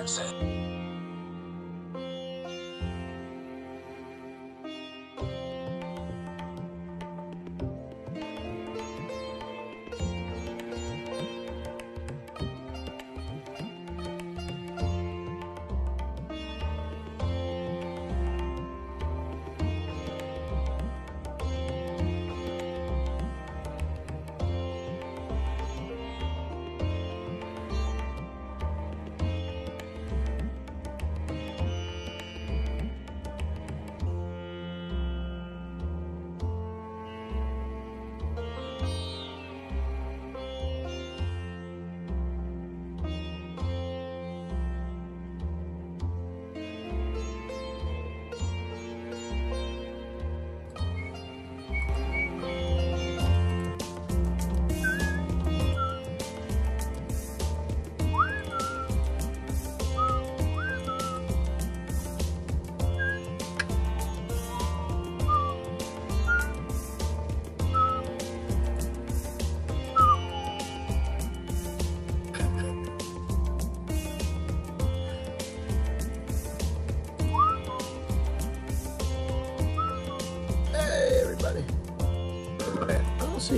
See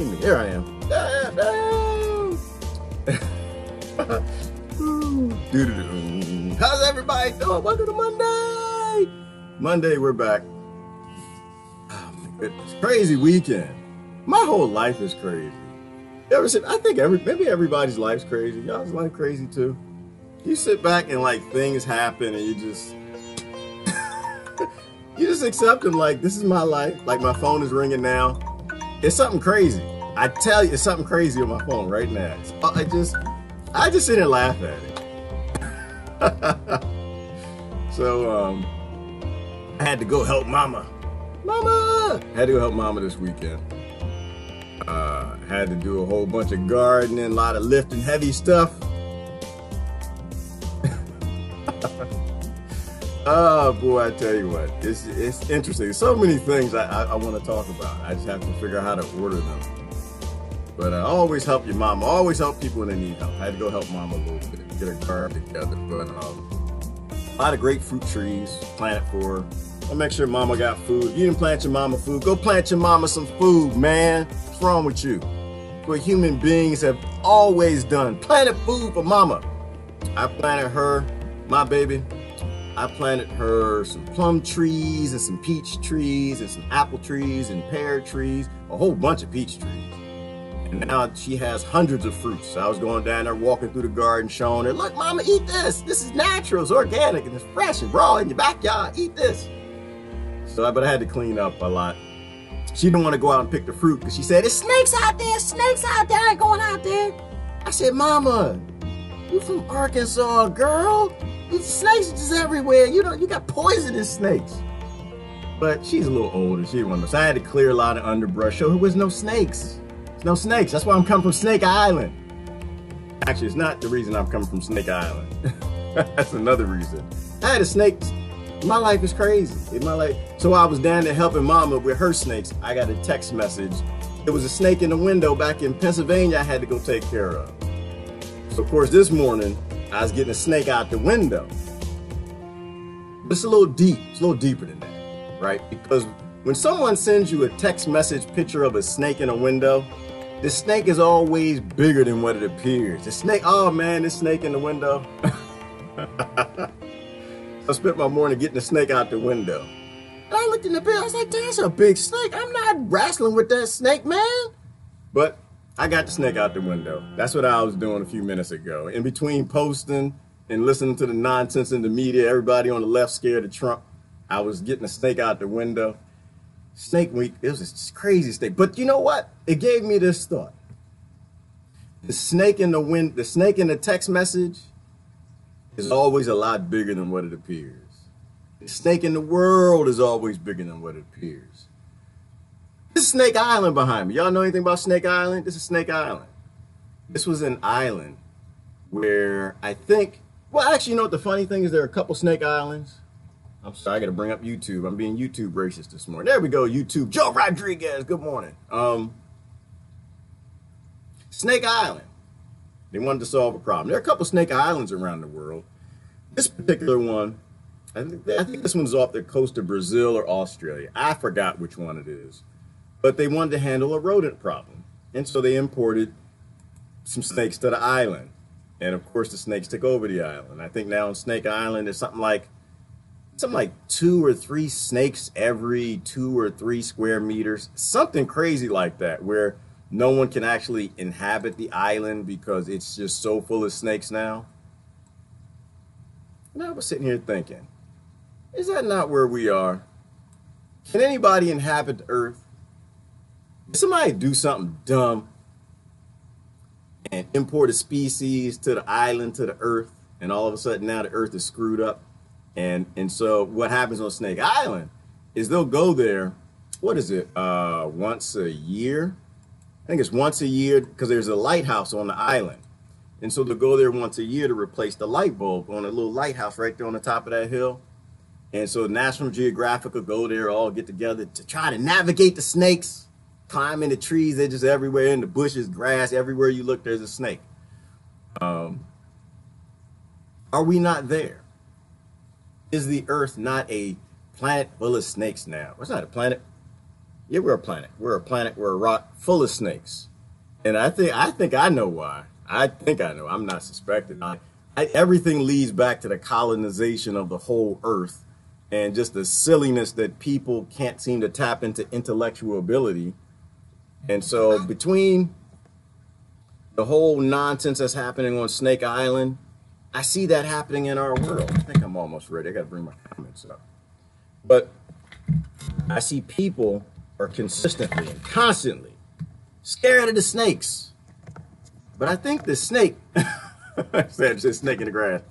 me. Here I am. How's everybody doing? Welcome to Monday. Monday, we're back. Oh my goodness, crazy weekend. My whole life is crazy. Ever since, I think maybe everybody's life's crazy. Y'all's life crazy too. You sit back and like things happen and you just you just accept them. Like, this is my life. Like, my phone is ringing now. It's something crazy. I tell you, it's something crazy on my phone right now. I just sit and laugh at it. So, I had to go help Mama. I had to go help Mama this weekend. Had to do a whole bunch of gardening, a lot of lifting heavy stuff. Oh boy, I tell you what, it's interesting. So many things I want to talk about. I just have to figure out how to order them. But I always help your mama. Always help people when they need help. I had to go help Mama a little bit, get her garden together. But a lot of great fruit trees planted for her. I'll make sure Mama got food. If you didn't plant your mama food, go plant your mama some food, man. What's wrong with you? What human beings have always done. Planted food for Mama. I planted her, my baby. I planted her some plum trees and some peach trees and some apple trees and pear trees, a whole bunch of peach trees. And now she has hundreds of fruits. So I was going down there walking through the garden showing her, look, Mama, eat this. This is natural, it's organic, and it's fresh and raw in your backyard. Eat this. So, but I had to clean up a lot. She didn't want to go out and pick the fruit because she said, there's snakes out there, I ain't going out there. I said, Mama, you from Arkansas, girl. These snakes are just everywhere. You know, you got poisonous snakes. But she's a little older. She didn't want to. So I had to clear a lot of underbrush. Show her there was no snakes. There's no snakes. That's why I'm coming from Snake Island. Actually, it's not the reason I'm coming from Snake Island. That's another reason. I had a snake. My life is crazy. In my life. So I was down there helping Mama with her snakes. I got a text message. There was a snake in the window back in Pennsylvania I had to go take care of. So of course this morning, I was getting a snake out the window. But it's a little deep. It's a little deeper than that, right? Because when someone sends you a text message picture of a snake in a window, the snake is always bigger than what it appears. The snake, oh man, this snake in the window. I spent my morning getting the snake out the window. And I looked in the bed, I was like, that's a big snake. I'm not wrestling with that snake, man. But I got the snake out the window. That's what I was doing a few minutes ago. In between posting and listening to the nonsense in the media, everybody on the left scared of Trump, I was getting the snake out the window. Snake week, it was a crazy snake. But you know what? It gave me this thought. The snake in the text message is always a lot bigger than what it appears. The snake in the world is always bigger than what it appears. This is Snake Island behind me. Y'all know anything about Snake Island? This is Snake Island. This was an island where I think, well, actually, you know what the funny thing is? There are a couple Snake Islands. I'm sorry, I got to bring up YouTube. I'm being YouTube racist this morning. There we go, YouTube. Joe Rodriguez, good morning. Snake Island. They wanted to solve a problem. There are a couple Snake Islands around the world. This particular one, I think this one's off the coast of Brazil or Australia. I forgot which one it is. But they wanted to handle a rodent problem. And so they imported some snakes to the island. And of course, the snakes took over the island. I think now on Snake Island, there's something like 2 or 3 snakes every 2 or 3 square meters. Something crazy like that, where no one can actually inhabit the island because it's just so full of snakes now. And I was sitting here thinking, is that not where we are? Can anybody inhabit the earth? Did somebody do something dumb and import a species to the island, to the earth, and all of a sudden now the earth is screwed up? And so what happens on Snake Island is they'll go there, what is it, once a year? I think it's once a year because there's a lighthouse on the island. And so they'll go there once a year to replace the light bulb on a little lighthouse right there on the top of that hill. And so National Geographic will go there, all get together to try to navigate the snakes, climb in the trees. They're just everywhere, in the bushes, grass, everywhere you look, there's a snake. Are we not there? Is the earth not a planet full of snakes now? It's not a planet. Yeah, we're a planet. We're a planet. We're a rock full of snakes. And I think I know why. I think I know. I'm not suspecting. Everything leads back to the colonization of the whole earth and just the silliness that people can't seem to tap into intellectual ability. And so between the whole nonsense that's happening on Snake Island, I see that happening in our world. I think I'm almost ready. I got to bring my comments up. But I see people are consistently and constantly scared of the snakes. But I think the snake, I said just snake in the grass.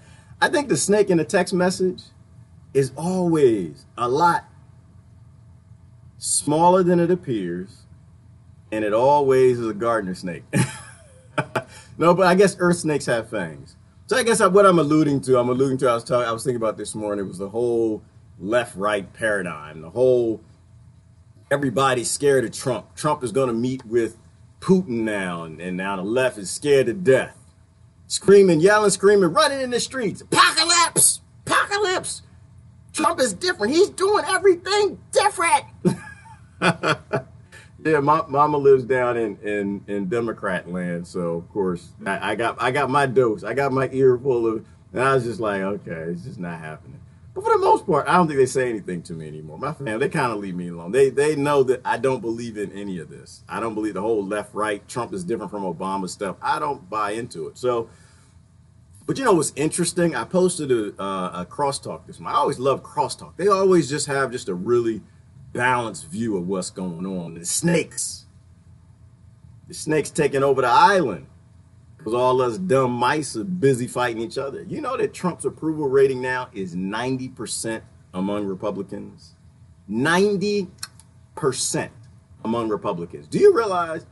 I think the snake in the text message is always a lot smaller than it appears, and it always is a gardener snake. No, but I guess earth snakes have fangs. So I guess what I'm alluding to, I was thinking about this morning, it was the whole left-right paradigm, the whole everybody's scared of Trump. Trump is going to meet with Putin now, and now the left is scared to death. Screaming, yelling, screaming, running in the streets. Apocalypse! Apocalypse! Trump is different. He's doing everything different. Yeah, my mama lives down in Democrat land, so of course I got my dose. I got my ear full of, and I was just like, okay, it's just not happening. But for the most part, I don't think they say anything to me anymore. My family, they kind of leave me alone. They know that I don't believe in any of this. I don't believe the whole left, right, Trump is different from Obama stuff. I don't buy into it. So, but you know what's interesting? I posted a crosstalk this morning. I always love crosstalk. They always just have just a really balanced view of what's going on. The snakes taking over the island because all us dumb mice are busy fighting each other. You know that Trump's approval rating now is 90% among Republicans. 90% among Republicans. Do you realize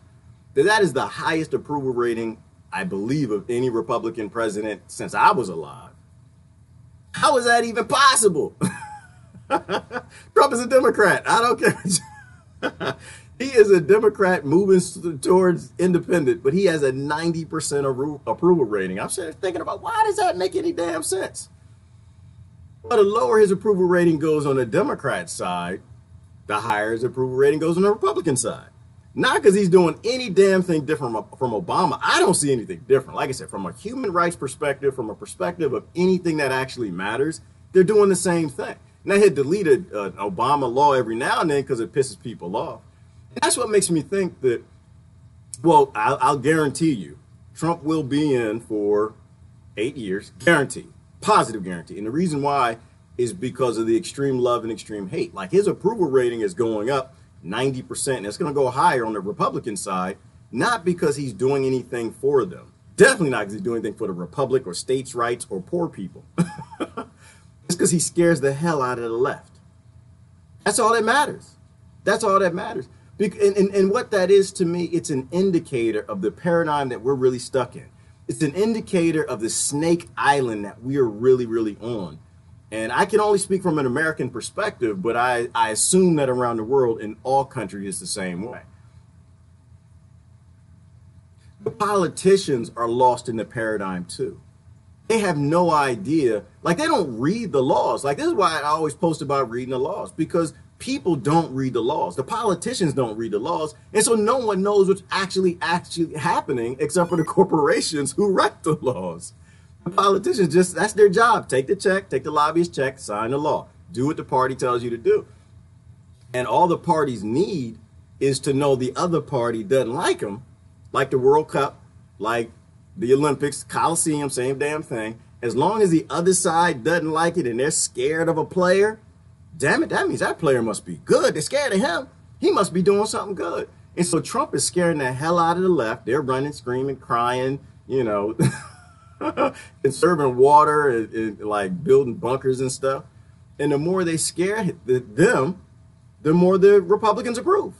that that is the highest approval rating, I believe, of any Republican president since I was alive? How is that even possible? Trump is a Democrat. I don't care. He is a Democrat moving towards independent, but he has a 90% approval rating. I'm sitting thinking about, why does that make any damn sense? Well, the lower his approval rating goes on the Democrat side, the higher his approval rating goes on the Republican side. Not because he's doing any damn thing different from Obama. I don't see anything different. Like I said, from a human rights perspective, from a perspective of anything that actually matters, they're doing the same thing. Now, he deleted an Obama law every now and then because it pisses people off. And that's what makes me think that, well, I'll guarantee you, Trump will be in for 8 years, guaranteed, positive guarantee. And the reason why is because of the extreme love and extreme hate. Like, his approval rating is going up 90%, and it's going to go higher on the Republican side, not because he's doing anything for them. Definitely not because he's doing anything for the Republic or states' rights or poor people. It's because he scares the hell out of the left. That's all that matters. That's all that matters. And what that is to me, it's an indicator of the paradigm that we're really stuck in. It's an indicator of the snake island that we are really, really on. And I can only speak from an American perspective, but I assume that around the world in all countries it's the same way. The politicians are lost in the paradigm too. They have no idea. Like, they don't read the laws. Like, this is why I always post about reading the laws, because people don't read the laws. The politicians don't read the laws. And so no one knows what's actually happening except for the corporations who write the laws. The politicians just, that's their job. Take the check, take the lobbyist check, sign the law. Do what the party tells you to do. And all the parties need is to know the other party doesn't like them, like the World Cup, like the Olympics, Coliseum, same damn thing. As long as the other side doesn't like it and they're scared of a player, damn it, that means that player must be good. They're scared of him. He must be doing something good. And so Trump is scaring the hell out of the left. They're running, screaming, crying, you know, conserving water and like building bunkers and stuff. And the more they scare them, the more the Republicans approve.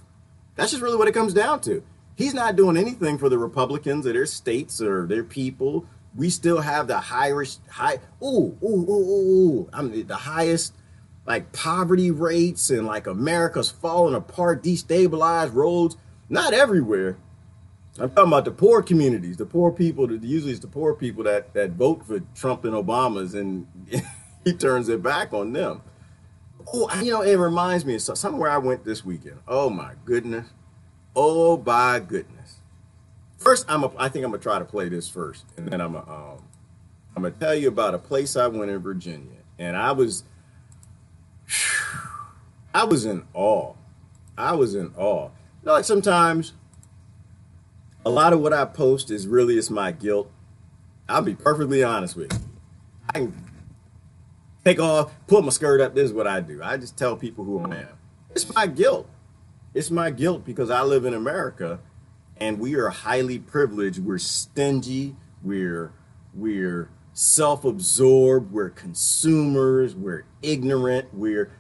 That's just really what it comes down to. He's not doing anything for the Republicans or their states or their people. We still have the highest, the highest like poverty rates, and like America's falling apart, destabilized roads. Not everywhere. I'm talking about the poor communities, the poor people. Usually it's the poor people that vote for Trump and Obama's, and he turns it back on them. Oh, you know, it reminds me of somewhere I went this weekend. Oh my goodness. Oh my goodness. First, I think I'm gonna try to play this first, and then I'm gonna tell you about a place I went in Virginia, and I was in awe. I was in awe. You know, like sometimes a lot of what I post it's my guilt. I'll be perfectly honest with you. I can take off, pull my skirt up. This is what I do. I just tell people who I am. It's my guilt. It's my guilt because I live in America and we are highly privileged. We're stingy. We're self-absorbed. We're consumers. We're ignorant. We're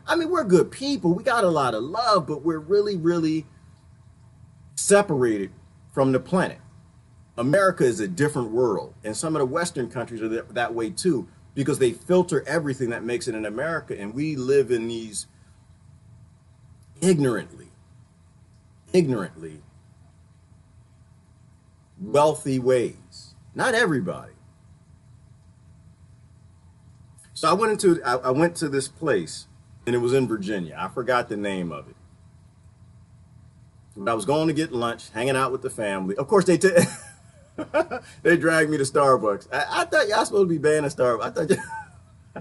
good people. We got a lot of love, but we're really, really separated from the planet. America is a different world. And some of the Western countries are that way too, because they filter everything that makes it in America. And we live in these ignorantly wealthy ways. Not everybody. So I went to this place, and it was in Virginia. I forgot the name of it. But I was going to get lunch, hanging out with the family. Of course, they dragged me to Starbucks. I thought y'all supposed to be banning Starbucks.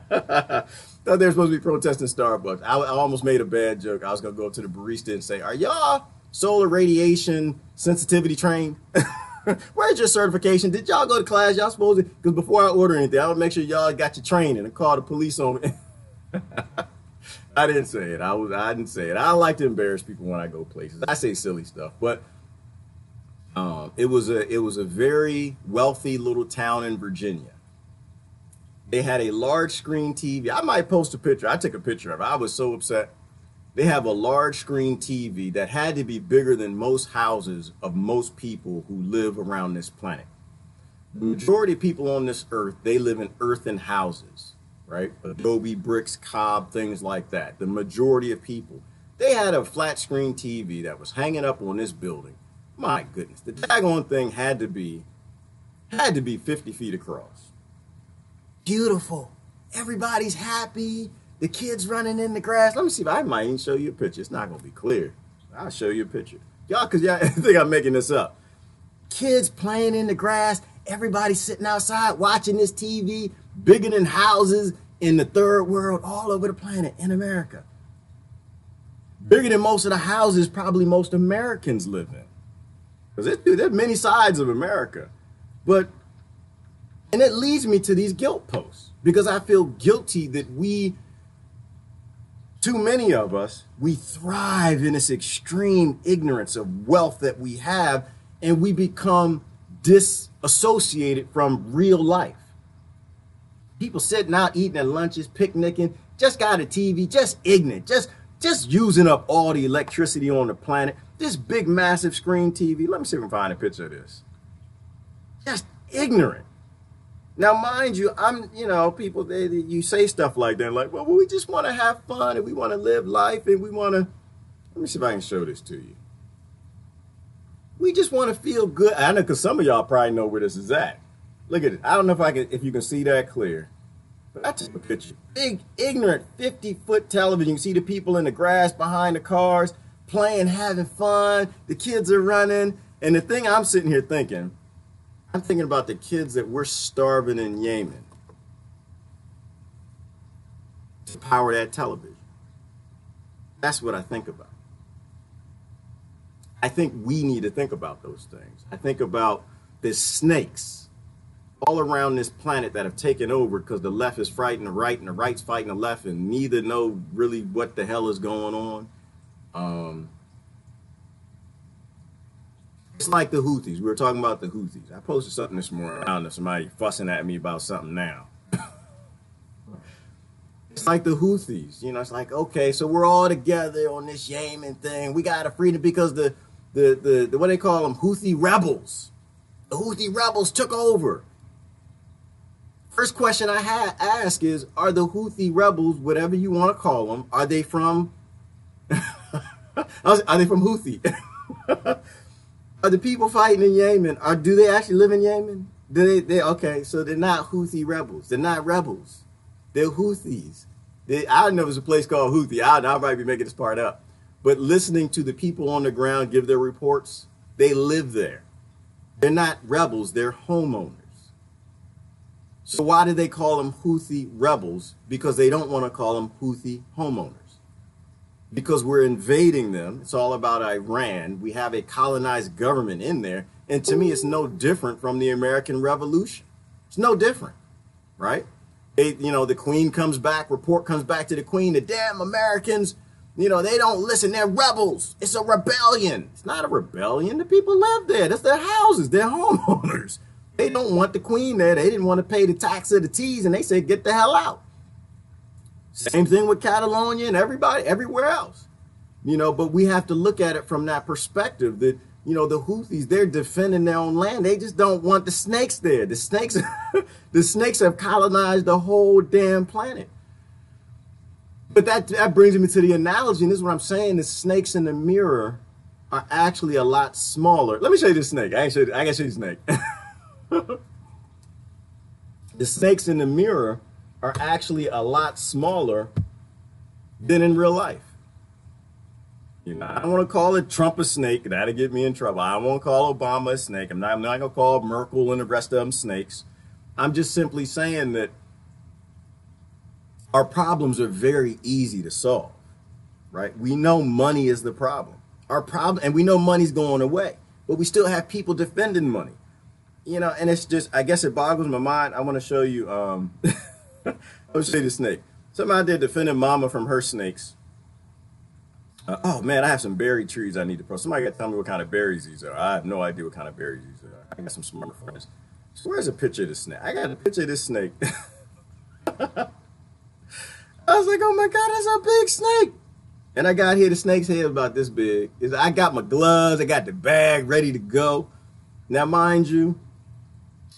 Thought they were supposed to be protesting Starbucks. I almost made a bad joke. I was going to go up to the barista and say, "Are y'all solar radiation sensitivity trained? Where's your certification? Did y'all go to class? Y'all supposed to?" Because before I order anything, I would make sure y'all got your training and call the police on me. I didn't say it. I didn't say it. I like to embarrass people when I go places. I say silly stuff, but it was a very wealthy little town in Virginia. They had a large screen TV. I might post a picture. I took a picture of it. I was so upset. They have a large screen TV that had to be bigger than most houses of most people who live around this planet. The majority of people on this earth, they live in earthen houses, right? Adobe bricks, cob, things like that. The majority of people. They had a flat screen TV that was hanging up on this building. My goodness, the daggone thing had to be 50 feet across. Beautiful. Everybody's happy. The kids running in the grass. Let me see if I might even show you a picture. It's not going to be clear. I'll show you a picture. Because y'all think I'm making this up. Kids playing in the grass. Everybody sitting outside watching this TV. Bigger than houses in the third world all over the planet in America. Bigger than most of the houses probably most Americans live in. Because there's many sides of America. And it leads me to these guilt posts. Because I feel guilty that too many of us, we thrive in this extreme ignorance of wealth that we have, and we become disassociated from real life. People sitting out eating at lunches, picnicking, just got a TV, just ignorant, just using up all the electricity on the planet. This big, massive screen TV. Let me see if I can find a picture of this. Just ignorant. Now, mind you, people, you say stuff like that, like, well, we just want to have fun and we want to live life and we want to, let me see if I can show this to you. We just want to feel good. I know because some of y'all probably know where this is at. Look at it. I don't know if you can see that clear. But I took a picture. Big, ignorant 50-foot television. You can see the people in the grass behind the cars playing, having fun. The kids are running. And the thing I'm sitting here thinking, I'm thinking about the kids that we're starving in Yemen to power that television. That's what I think about. I think we need to think about those things. I think about the snakes all around this planet that have taken over because the left is fighting the right and the right's fighting the left, and neither know really what the hell is going on. It's like the Houthis. We were talking about the Houthis. I posted something this morning. I don't know, somebody fussing at me about something now. It's like the Houthis. You know, it's like, okay, so we're all together on this Yemen thing. We got a freedom because the what they call them, Houthi rebels. The Houthi rebels took over. First question I ask is, are the Houthi rebels, whatever you want to call them, are they from are they from Houthi? Are the people fighting in Yemen, do they actually live in Yemen? Okay, so they're not Houthi rebels. They're not rebels. They're Houthis. I don't know if there's a place called Houthi. I might be making this part up. But listening to the people on the ground give their reports, they live there. They're not rebels, they're homeowners. So why do they call them Houthi rebels? Because they don't want to call them Houthi homeowners. Because we're invading them. It's all about Iran. We have a colonized government in there. And to me, it's no different from the American Revolution. It's no different, right? The Queen comes back, report comes back to the Queen, the damn Americans, they don't listen. They're rebels. It's a rebellion. It's not a rebellion. The people live there. That's their houses. They're homeowners. They don't want the Queen there. They didn't want to pay the tax of the T's, and they said, get the hell out. Same thing with Catalonia and everybody, everywhere else. But we have to look at it from that perspective that, the Houthis, they're defending their own land. They just don't want the snakes there. The snakes, the snakes have colonized the whole damn planet. But that brings me to the analogy, and this is what I'm saying. The snakes in the mirror are actually a lot smaller. Let me show you the snake. I gotta show you the snake. The snakes in the mirror are actually a lot smaller than in real life. I don't want to call it Trump a snake. That'll get me in trouble. I won't call Obama a snake. I'm not going to call Merkel and the rest of them snakes. I'm just simply saying that our problems are very easy to solve, right? We know money is the problem. Our problem, and we know money's going away, but we still have people defending money. And it's just, I guess it boggles my mind. I want to show you, I'll show you the snake. Somebody out there defending mama from her snakes. Oh man, I have some berry trees I need to grow. Somebody got to tell me what kind of berries these are. I have no idea what kind of berries these are. I got some smart friends. So where's a picture of the snake? I got a picture of this snake. I was like, oh my God, that's a big snake. And I got here, the snake's head about this big. I got my gloves, I got the bag ready to go. Now, mind you,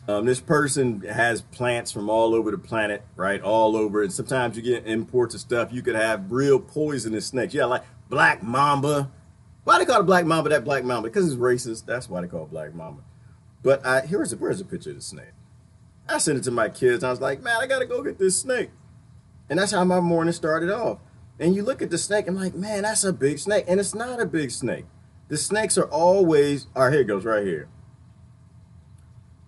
this person has plants from all over the planet, right? All over. And sometimes you get imports of stuff. You could have real poisonous snakes. Yeah, like black mamba. Why they call it black mamba that black mamba? Because it's racist. That's why they call it black mamba. But where's a picture of the snake? I sent it to my kids. I was like, man, I got to go get this snake. And that's how my morning started off. And you look at the snake, I'm like, man, that's a big snake. And it's not a big snake. The snakes are always, all right, here it goes right here.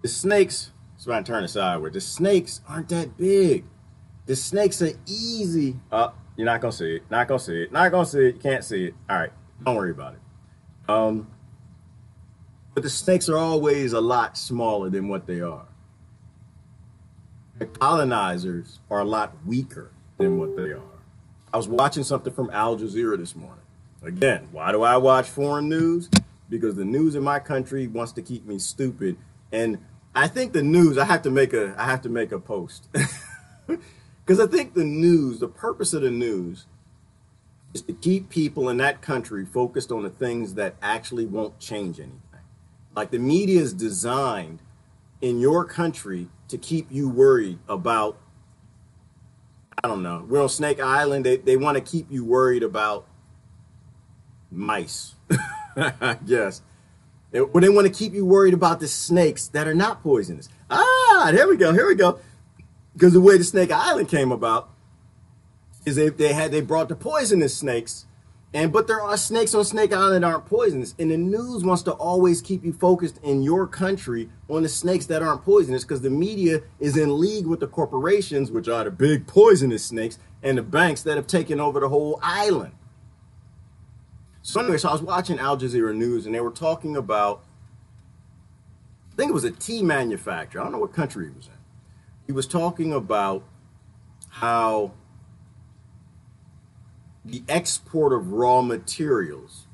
The snakes, so I turn it sideways. The snakes aren't that big. The snakes are easy. You're not going to see it. Not going to see it. Not going to see it. You can't see it. All right. Don't worry about it. But the snakes are always a lot smaller than what they are. The colonizers are a lot weaker than what they are. I was watching something from Al Jazeera this morning. Again, why do I watch foreign news? Because the news in my country wants to keep me stupid. And I think the news, I have to make a post. Because I think the purpose of the news is to keep people in that country focused on the things that actually won't change anything. Like the media is designed in your country to keep you worried about, I don't know, we're on Snake Island. They want to keep you worried about mice, I guess. Or they want to keep you worried about the snakes that are not poisonous. God, here we go, here we go. Because the way the Snake Island came about is they brought the poisonous snakes, but there are snakes on Snake Island that aren't poisonous. And the news wants to always keep you focused in your country on the snakes that aren't poisonous, because the media is in league with the corporations, which are the big poisonous snakes, and the banks that have taken over the whole island. So anyway, so I was watching Al Jazeera News, and they were talking about, I think it was a tea manufacturer. I don't know what country he was in. He was talking about how the export of raw materials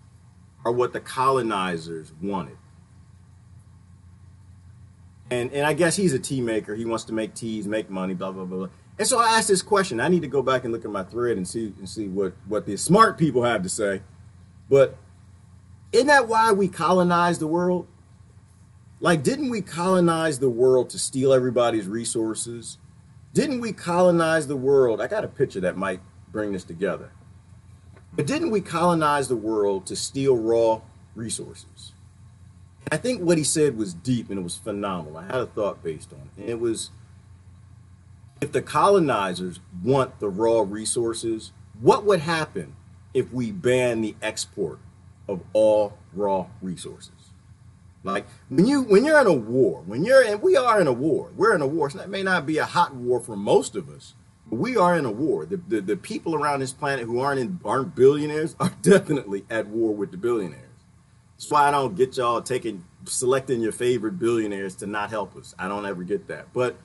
are what the colonizers wanted. And I guess he's a tea maker. He wants to make teas, make money, blah, blah, blah. And so I asked this question. I need to go back and look at my thread and see what the smart people have to say. But isn't that why we colonized the world? Like, didn't we colonize the world to steal everybody's resources? Didn't we colonize the world? I got a picture that might bring this together. But didn't we colonize the world to steal raw resources? I think what he said was deep, and it was phenomenal. I had a thought based on it. And it was, if the colonizers want the raw resources, what would happen if we ban the export of all raw resources? Like, when you're in a war, we are in a war. We're in a war. So it may not be a hot war for most of us, but we are in a war. The people around this planet who aren't billionaires are definitely at war with the billionaires. That's why I don't get y'all selecting your favorite billionaires to not help us. I don't ever get that. But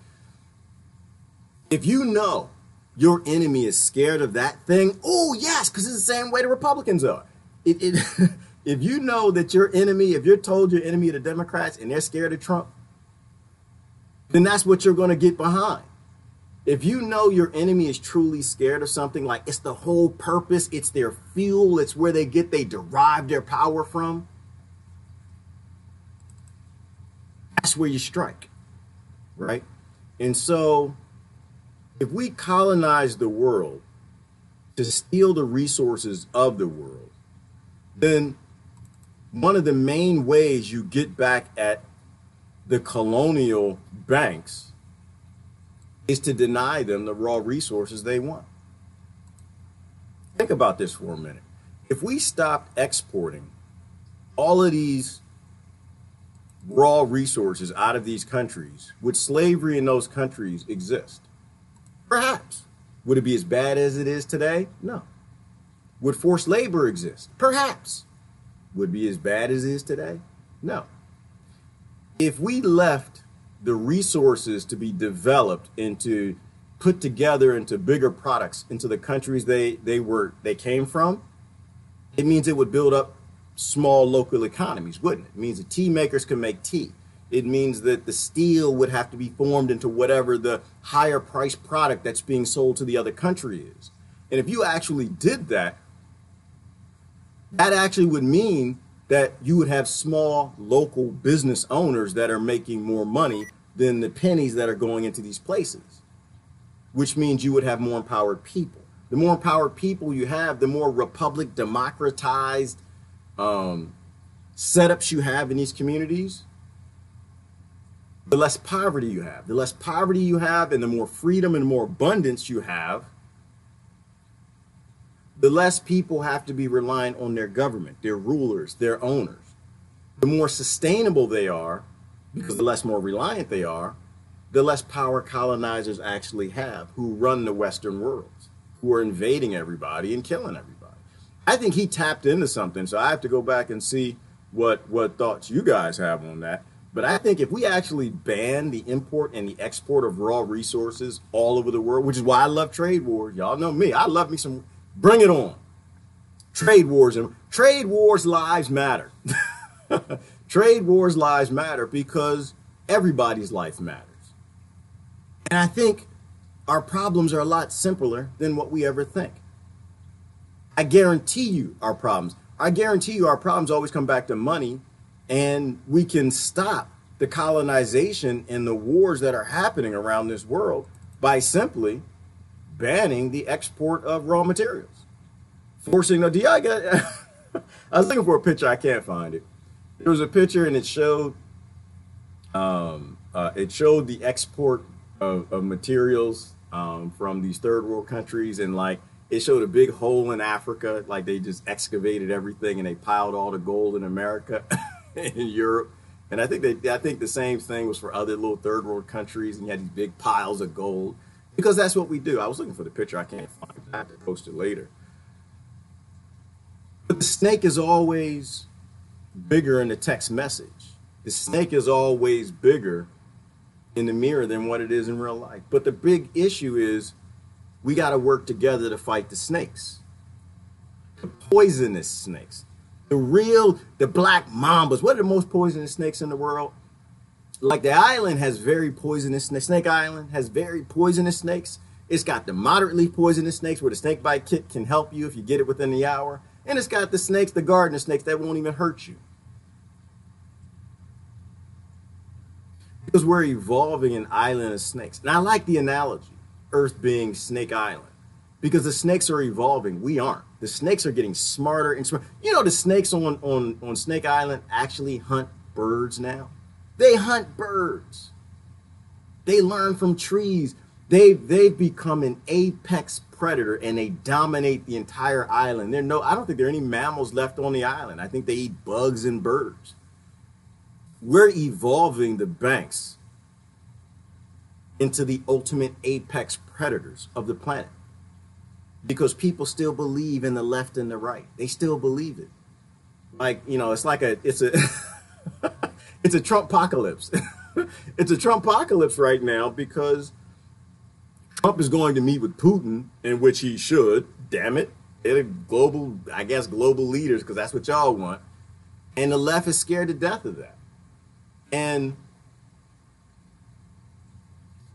if you know your enemy is scared of that thing, oh yes, because it's the same way the Republicans are. If you know that your enemy, if you're told your enemy are the Democrats and they're scared of Trump, then that's what you're going to get behind. If you know your enemy is truly scared of something, like it's the whole purpose, it's their fuel, it's where they derive their power from, that's where you strike, right? And so if we colonize the world to steal the resources of the world, then one of the main ways you get back at the colonial banks is to deny them the raw resources they want. Think about this for a minute. If we stopped exporting all of these raw resources out of these countries, would slavery in those countries exist? Perhaps. Would it be as bad as it is today? No. Would forced labor exist? Perhaps. Would it be as bad as it is today? No. If we left the resources to be developed into, put together into bigger products into the countries they came from, it means it would build up small local economies, wouldn't it? It means the tea makers can make tea. It means that the steel would have to be formed into whatever the higher price product that's being sold to the other country is. And if you actually did that, that actually would mean that you would have small local business owners that are making more money than the pennies that are going into these places, which means you would have more empowered people. The more empowered people you have, the more republic democratized setups you have in these communities, the less poverty you have. The less poverty you have and the more freedom and more abundance you have, the less people have to be reliant on their government, their rulers, their owners. The more sustainable they are, because the less more reliant they are, the less power colonizers actually have, who run the Western worlds, who are invading everybody and killing everybody. I think he tapped into something, so I have to go back and see what thoughts you guys have on that. But I think if we actually ban the import and the export of raw resources all over the world, which is why I love trade wars. Y'all know me. I love me some. Bring it on. Trade wars lives matter. Trade wars lives matter because everybody's life matters. And I think our problems are a lot simpler than what we ever think. I guarantee you our problems always come back to money, and we can stop the colonization and the wars that are happening around this world by simply banning the export of raw materials. Forcing the I was looking for a picture, I can't find it. There was a picture and it showed It showed the export of materials from these third world countries, and like it showed a big hole in Africa, like they just excavated everything and they piled all the gold in America in Europe. And I think the same thing was for other little third world countries, and you had these big piles of gold because that's what we do. I was looking for the picture, I can't find it. I have to post it later. But the snake is always bigger in the text message. The snake is always bigger in the mirror than what it is in real life. But the big issue is we got to work together to fight the snakes, the poisonous snakes, the black mambas. What are the most poisonous snakes in the world? Like the island has very poisonous snakes. Snake Island has very poisonous snakes. It's got the moderately poisonous snakes where the snake bite kit can help you if you get it within the hour. And it's got the snakes, the gardener snakes that won't even hurt you. Because we're evolving an island of snakes. And I like the analogy, Earth being Snake Island, because the snakes are evolving. We aren't. The snakes are getting smarter and smarter. You know, the snakes on Snake Island actually hunt birds now. They hunt birds. They learn from trees. They've become an apex predator, and they dominate the entire island. I don't think there are any mammals left on the island. I think they eat bugs and birds. We're evolving the banks into the ultimate apex predators of the planet because people still believe in the left and the right. They still believe it. Like, you know, it's a it's a Trump-pocalypse. It's a Trump-pocalypse right now because Trump is going to meet with Putin, in which he should, damn it. They're global leaders, because that's what y'all want. And the left is scared to death of that. And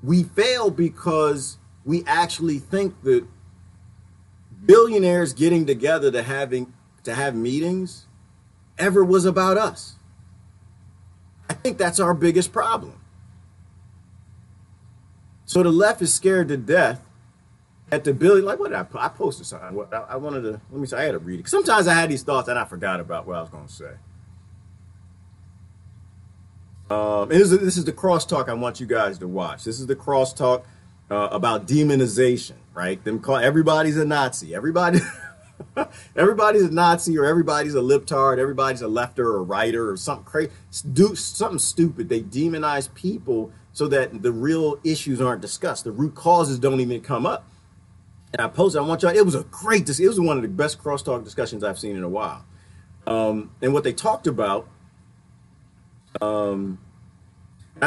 we fail because we actually think that billionaires getting together to have meetings ever was about us. I think that's our biggest problem. So the left is scared to death at the billion. Like, what did I posted something. What I wanted to, let me say, I had to read it. Sometimes I had these thoughts and I forgot about what I was going to say. And this is the crosstalk I want you guys to watch. This is the crosstalk about demonization, right? Everybody's a Nazi. Everybody's a Nazi, or everybody's a libtard. Everybody's a lefter or righter or something crazy. Do something stupid. They demonize people so that the real issues aren't discussed. The root causes don't even come up. And I posted, I want y'all, it was one of the best crosstalk discussions I've seen in a while. And what they talked about, I'm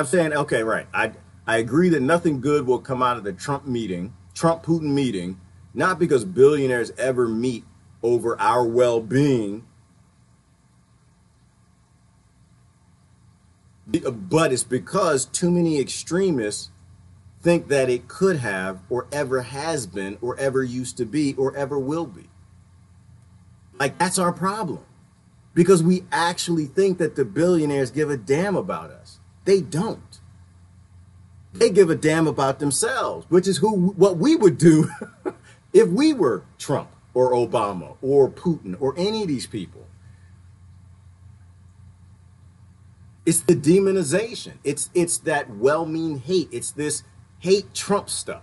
saying, okay, right. I agree that nothing good will come out of the Trump-Putin meeting, not because billionaires ever meet over our well-being, but it's because too many extremists think that it could have, or ever has been, or ever used to be, or ever will be. Like, that's our problem. Because we actually think that the billionaires give a damn about us. They don't. They give a damn about themselves, which is what we would do if we were Trump or Obama or Putin or any of these people. It's the demonization. It's that well-meaning hate. It's this hate Trump stuff.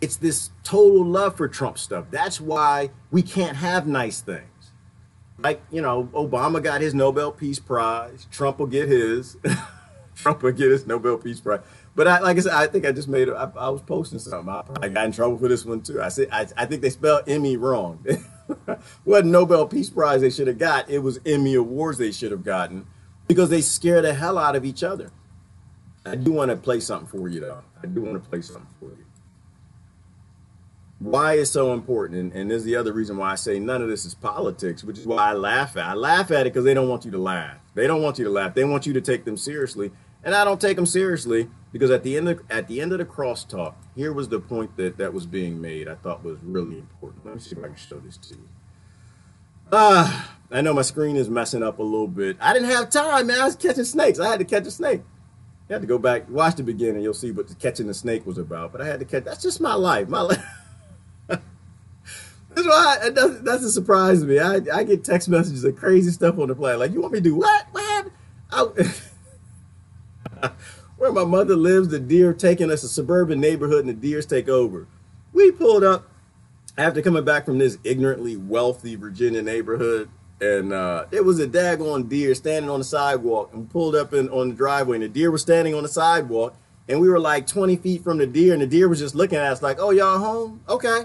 It's this total love for Trump stuff. That's why we can't have nice things. Like, you know, Obama got his Nobel Peace Prize. Trump will get his. Trump will get his Nobel Peace Prize. But like I said, I think I just made it. I was posting something. I got in trouble for this one too. I said I think they spelled Emmy wrong. What Nobel Peace Prize they should have got? It was Emmy Awards they should have gotten, because they scare the hell out of each other. I do want to play something for you, though. I do want to play something for you. Why it's so important, and there's the other reason why I say none of this is politics, which is why I laugh at. I laugh at it because they don't want you to laugh. They don't want you to laugh. They want you to take them seriously, and I don't take them seriously because at the end of the crosstalk, here was the point that was being made. I thought was really important. Let me see if I can show this to you. I know my screen is messing up a little bit. I didn't have time, man. I was catching snakes. I had to catch a snake. You have to go back, watch the beginning. You'll see what the catching the snake was about. But I had to catch. That's just my life. My life. That's why it doesn't surprise me. I get text messages of crazy stuff on the plane. Like, you want me to do what? What happened? where my mother lives, the deer taking us a suburban neighborhood and the deers take over. We pulled up after coming back from this ignorantly wealthy Virginia neighborhood, and it was a daggone deer standing on the sidewalk, and we pulled up on the driveway, and the deer was standing on the sidewalk, and we were like 20 feet from the deer, and the deer was just looking at us like, oh, y'all home? Okay.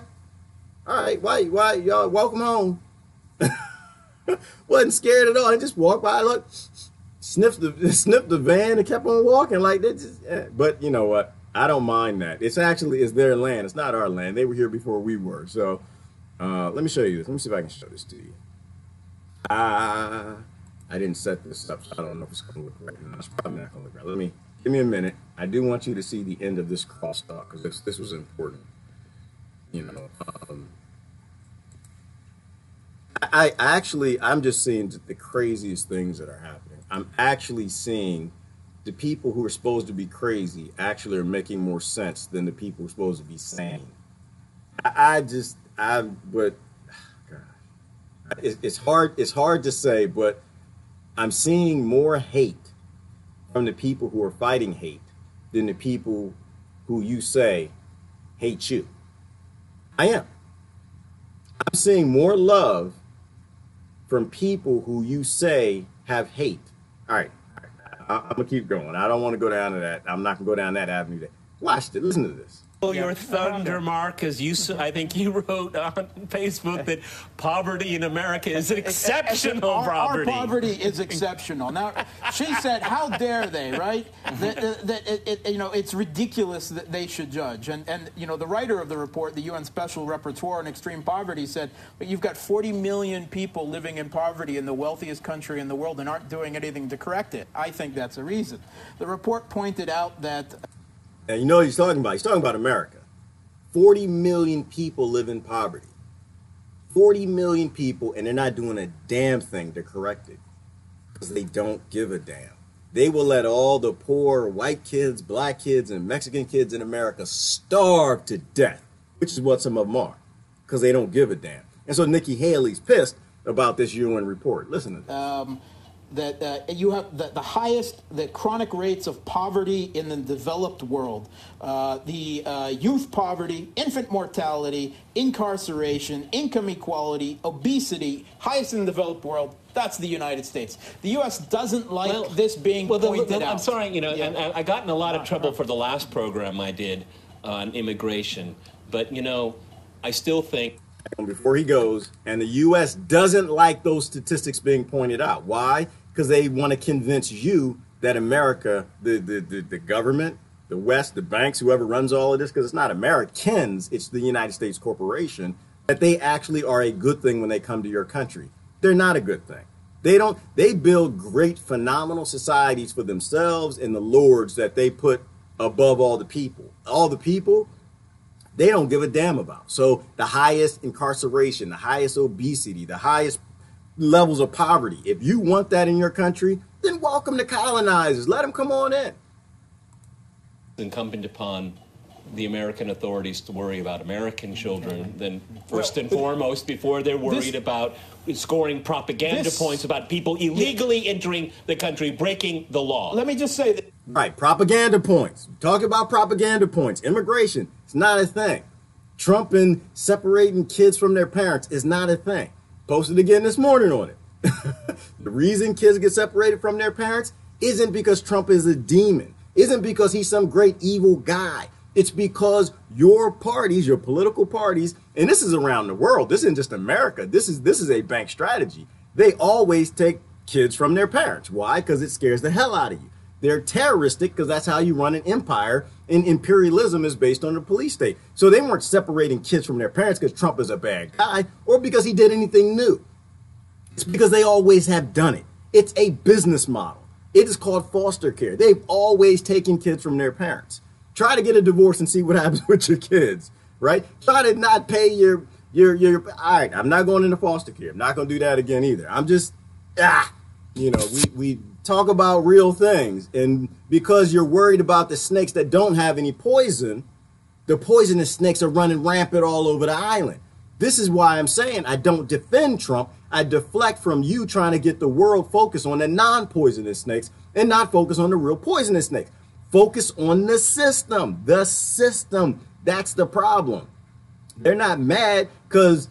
All right, why y'all welcome home? Wasn't scared at all. I just walked by, look, sniffed the van and kept on walking like that. But you know what? I don't mind that. It's their land. It's not our land. They were here before we were. So let me show you this. Let me see if I can show this to you. I didn't set this up, so I don't know if it's going to look right now. It's probably not going to look right. Give me a minute. I do want you to see the end of this crosstalk because this was important. You know, I'm just seeing the craziest things that are happening. I'm actually seeing the people who are supposed to be crazy actually are making more sense than the people who are supposed to be sane. But God, it's hard to say, but I'm seeing more hate from the people who are fighting hate than the people who you say hate you. I am. I'm seeing more love from people who you say have hate. All right. I'm going to keep going. I don't want to go down to that. I'm not going to go down that avenue. Watch it. Listen to this. Your thunder, Mark, as I think you wrote on Facebook that poverty in America is exceptional poverty. Our poverty is exceptional. Now, she said, how dare they, right? It's ridiculous that they should judge. And the writer of the report, the UN Special Rapporteur on Extreme Poverty, said, but you've got 40 million people living in poverty in the wealthiest country in the world and aren't doing anything to correct it. I think that's a reason. The report pointed out that... And you know what he's talking about? He's talking about America. 40 million people live in poverty. 40 million people, and they're not doing a damn thing to correct it because they don't give a damn. They will let all the poor white kids, black kids, and Mexican kids in America starve to death, which is what some of them are, because they don't give a damn. And so Nikki Haley's pissed about this UN report. Listen to this. That you have the chronic rates of poverty in the developed world, the youth poverty, infant mortality, incarceration, income equality, obesity, highest in the developed world. That's the United States. The U.S. doesn't like this being pointed out. I'm sorry, and I got in a lot of trouble for the last program I did on immigration, but I still think. Before he goes, and the U.S. doesn't like those statistics being pointed out. Why? Because they want to convince you that America, the government, the West, the banks, whoever runs all of this, because it's not Americans, it's the United States corporation, that they actually are a good thing when they come to your country. They're not a good thing. They build great, phenomenal societies for themselves and the lords that they put above all the people. All the people, they don't give a damn about. So the highest incarceration, the highest obesity, the highest levels of poverty. If you want that in your country, then welcome the colonizers. Let them come on in. It's incumbent upon the American authorities to worry about American children than first and foremost before they're worried about scoring propaganda points about people illegally entering the country, breaking the law. Let me just say that. Right, propaganda points. Talk about propaganda points. Immigration, it's not a thing. Trump and separating kids from their parents is not a thing. Posted again this morning on it. The reason kids get separated from their parents isn't because Trump is a demon. Isn't because he's some great evil guy. It's because your parties, your political parties, and this is around the world. This isn't just America. This is a bank strategy. They always take kids from their parents. Why? Because it scares the hell out of you. They're terroristic because that's how you run an empire, and imperialism is based on the police state. So they weren't separating kids from their parents because Trump is a bad guy or because he did anything new. It's because they always have done it. It's a business model. It is called foster care. They've always taken kids from their parents. Try to get a divorce and see what happens with your kids, right? Try to not pay your all right, I'm not going into foster care. I'm not going to do that again either. I'm just, we talk about real things. And because you're worried about the snakes that don't have any poison, the poisonous snakes are running rampant all over the island. This is why I'm saying I don't defend Trump. I deflect from you trying to get the world focused on the non-poisonous snakes and not focus on the real poisonous snakes. Focus on the system. The system. That's the problem. They're not mad because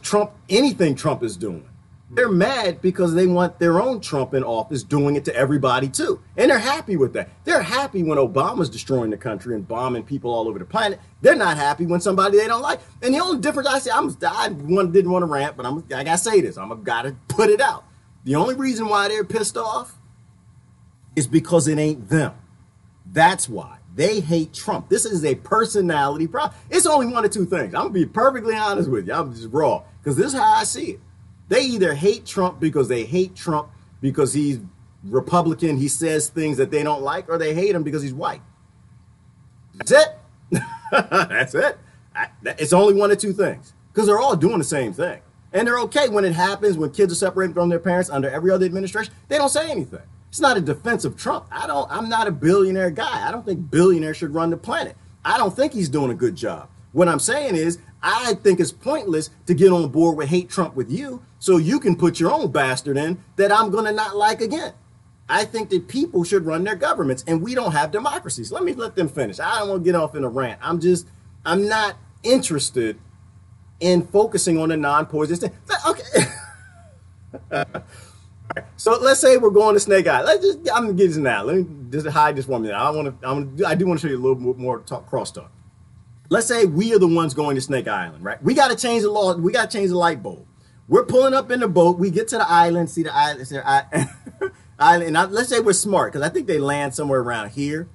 Trump, anything Trump is doing. They're mad because they want their own Trump in office doing it to everybody too. And they're happy with that. They're happy when Obama's destroying the country and bombing people all over the planet. They're not happy when somebody they don't like. And the only difference I see, didn't want to rant, but I got to say this. I'm got to put it out. The only reason why they're pissed off is because it ain't them. That's why. They hate Trump. This is a personality problem. It's only one of two things. I'm going to be perfectly honest with you. I'm just raw because this is how I see it. They either hate Trump because he's Republican, he says things that they don't like, or they hate him because he's white. That's it. That's it. It's only one of two things because they're all doing the same thing. And they're okay when it happens, when kids are separated from their parents under every other administration. They don't say anything. It's not a defense of Trump. I'm not a billionaire guy. I don't think billionaires should run the planet. I don't think he's doing a good job. What I'm saying is, I think it's pointless to get on board with hate Trump with you so you can put your own bastard in that I'm going to not like again. I think that people should run their governments, and we don't have democracies. Let them finish. I don't want to get off in a rant. I'm not interested in focusing on the non-poisonous thing. Okay. So let's say we're going to Snake Island. I'm going to get this now. Let me just hide this 1 minute. I do want to show you a little bit more crosstalk. Let's say we are the ones going to Snake Island, right? We got to change the law. We got to change the light bulb. We're pulling up in the boat. We get to the island, see the island. Island. And let's say we're smart because I think they land somewhere around here.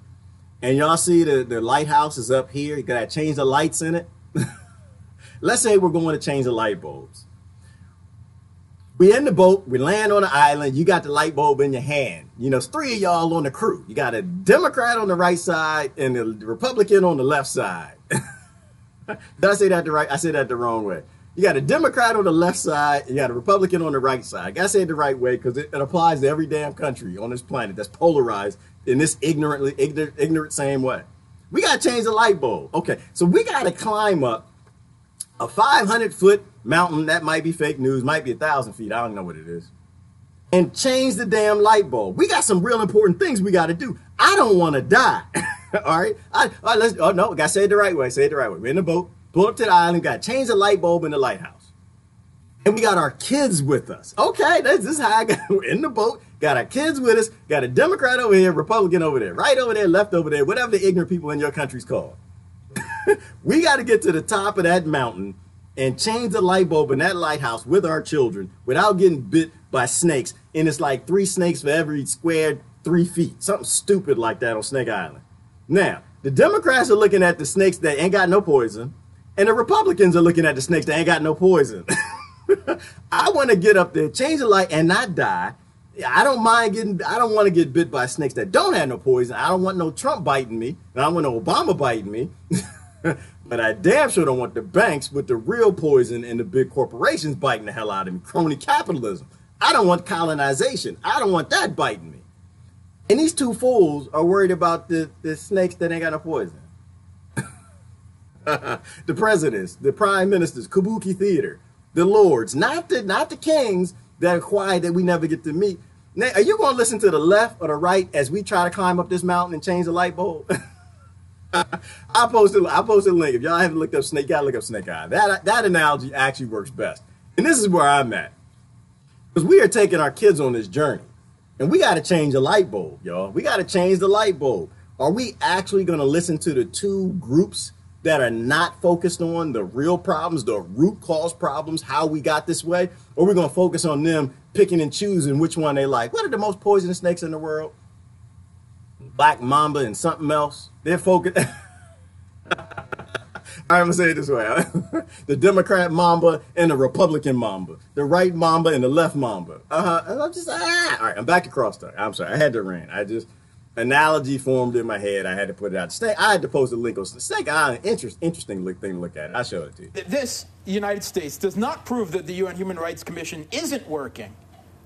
And y'all see the lighthouse is up here. You got to change the lights in it. Let's say we're going to change the light bulbs. We in the boat. We land on the island. You got the light bulb in your hand. You know, it's three of y'all on the crew. You got a Democrat on the right side and a Republican on the left side. Did I say that right? I said that the wrong way. You got a Democrat on the left side, you got a Republican on the right side. I gotta say it the right way because it applies to every damn country on this planet that's polarized in this ignorant same way. We gotta change the light bulb. Okay, so we gotta climb up a 500-foot mountain. That might be fake news, might be 1,000 feet. I don't know what it is. And change the damn light bulb. We got some real important things we gotta do. I don't want to die. All right. We gotta say it the right way. Say it the right way. We're in the boat, pull up to the island, got to change the light bulb in the lighthouse. And we got our kids with us. Okay, this is how I got. We're in the boat, got our kids with us, got a Democrat over here, Republican over there, right over there, left over there, whatever the ignorant people in your country's called. We got to get to the top of that mountain and change the light bulb in that lighthouse with our children without getting bit by snakes. And it's like 3 snakes for every square 3 feet. Something stupid like that on Snake Island. Now, the Democrats are looking at the snakes that ain't got no poison, and the Republicans are looking at the snakes that ain't got no poison. I want to get up there, change the light, and not die. I don't want to get bit by snakes that don't have no poison. I don't want no Trump biting me, and I don't want no Obama biting me. But I damn sure don't want the banks with the real poison and the big corporations biting the hell out of me. Crony capitalism. I don't want colonization. I don't want that biting me. And these two fools are worried about the snakes that ain't got no poison. The presidents, the prime ministers, Kabuki theater, the lords, not the kings that are quiet that we never get to meet. Now, are you going to listen to the left or the right as we try to climb up this mountain and change the light bulb? I posted a link. If y'all haven't looked up Snake, you gotta look up Snake Eye. That analogy actually works best. And this is where I'm at. Because we are taking our kids on this journey. And we got to change the light bulb, y'all. We got to change the light bulb. Are we actually going to listen to the two groups that are not focused on the real problems, the root cause problems, how we got this way? Or are we going to focus on them picking and choosing which one they like? What are the most poisonous snakes in the world? Black mamba and something else. They're focused. I'm going to say it this way. The Democrat mamba and the Republican mamba. The right mamba and the left mamba. And I'm just, All right, I'm back to crosstalk. I'm sorry. I had to rant. Analogy formed in my head. I had to put it out. I had to post a link on Snake Island. Interesting thing to look at. I'll show it to you. This, United States, does not prove that the UN Human Rights Commission isn't working.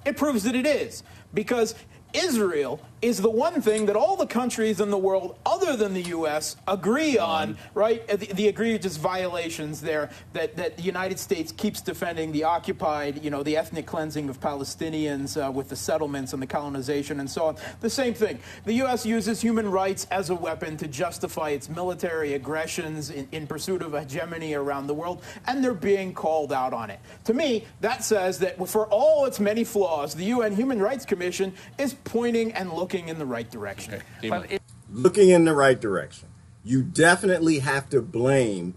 It proves that it is. Because Israel is the one thing that all the countries in the world other than the U.S. agree on, right? The egregious violations there that the United States keeps defending, the occupied, the ethnic cleansing of Palestinians with the settlements and the colonization and so on. The same thing. The U.S. uses human rights as a weapon to justify its military aggressions in pursuit of hegemony around the world, and they're being called out on it. To me, that says that for all its many flaws, the UN Human Rights Commission is pointing and looking in the right direction. Okay. Looking in the right direction. You definitely have to blame,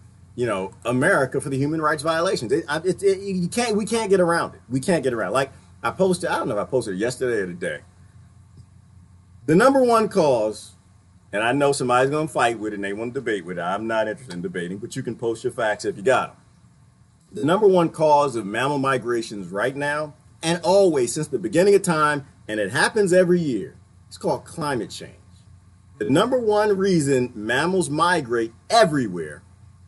America for the human rights violations. We can't get around it. We can't get around it. Like I don't know if I posted it yesterday or today. The number one cause, and I know somebody's going to fight with it and they want to debate with it. I'm not interested in debating, but you can post your facts if you got them. The number one cause of mammal migrations right now, and always since the beginning of time, and it happens every year, it's called climate change. The number one reason mammals migrate everywhere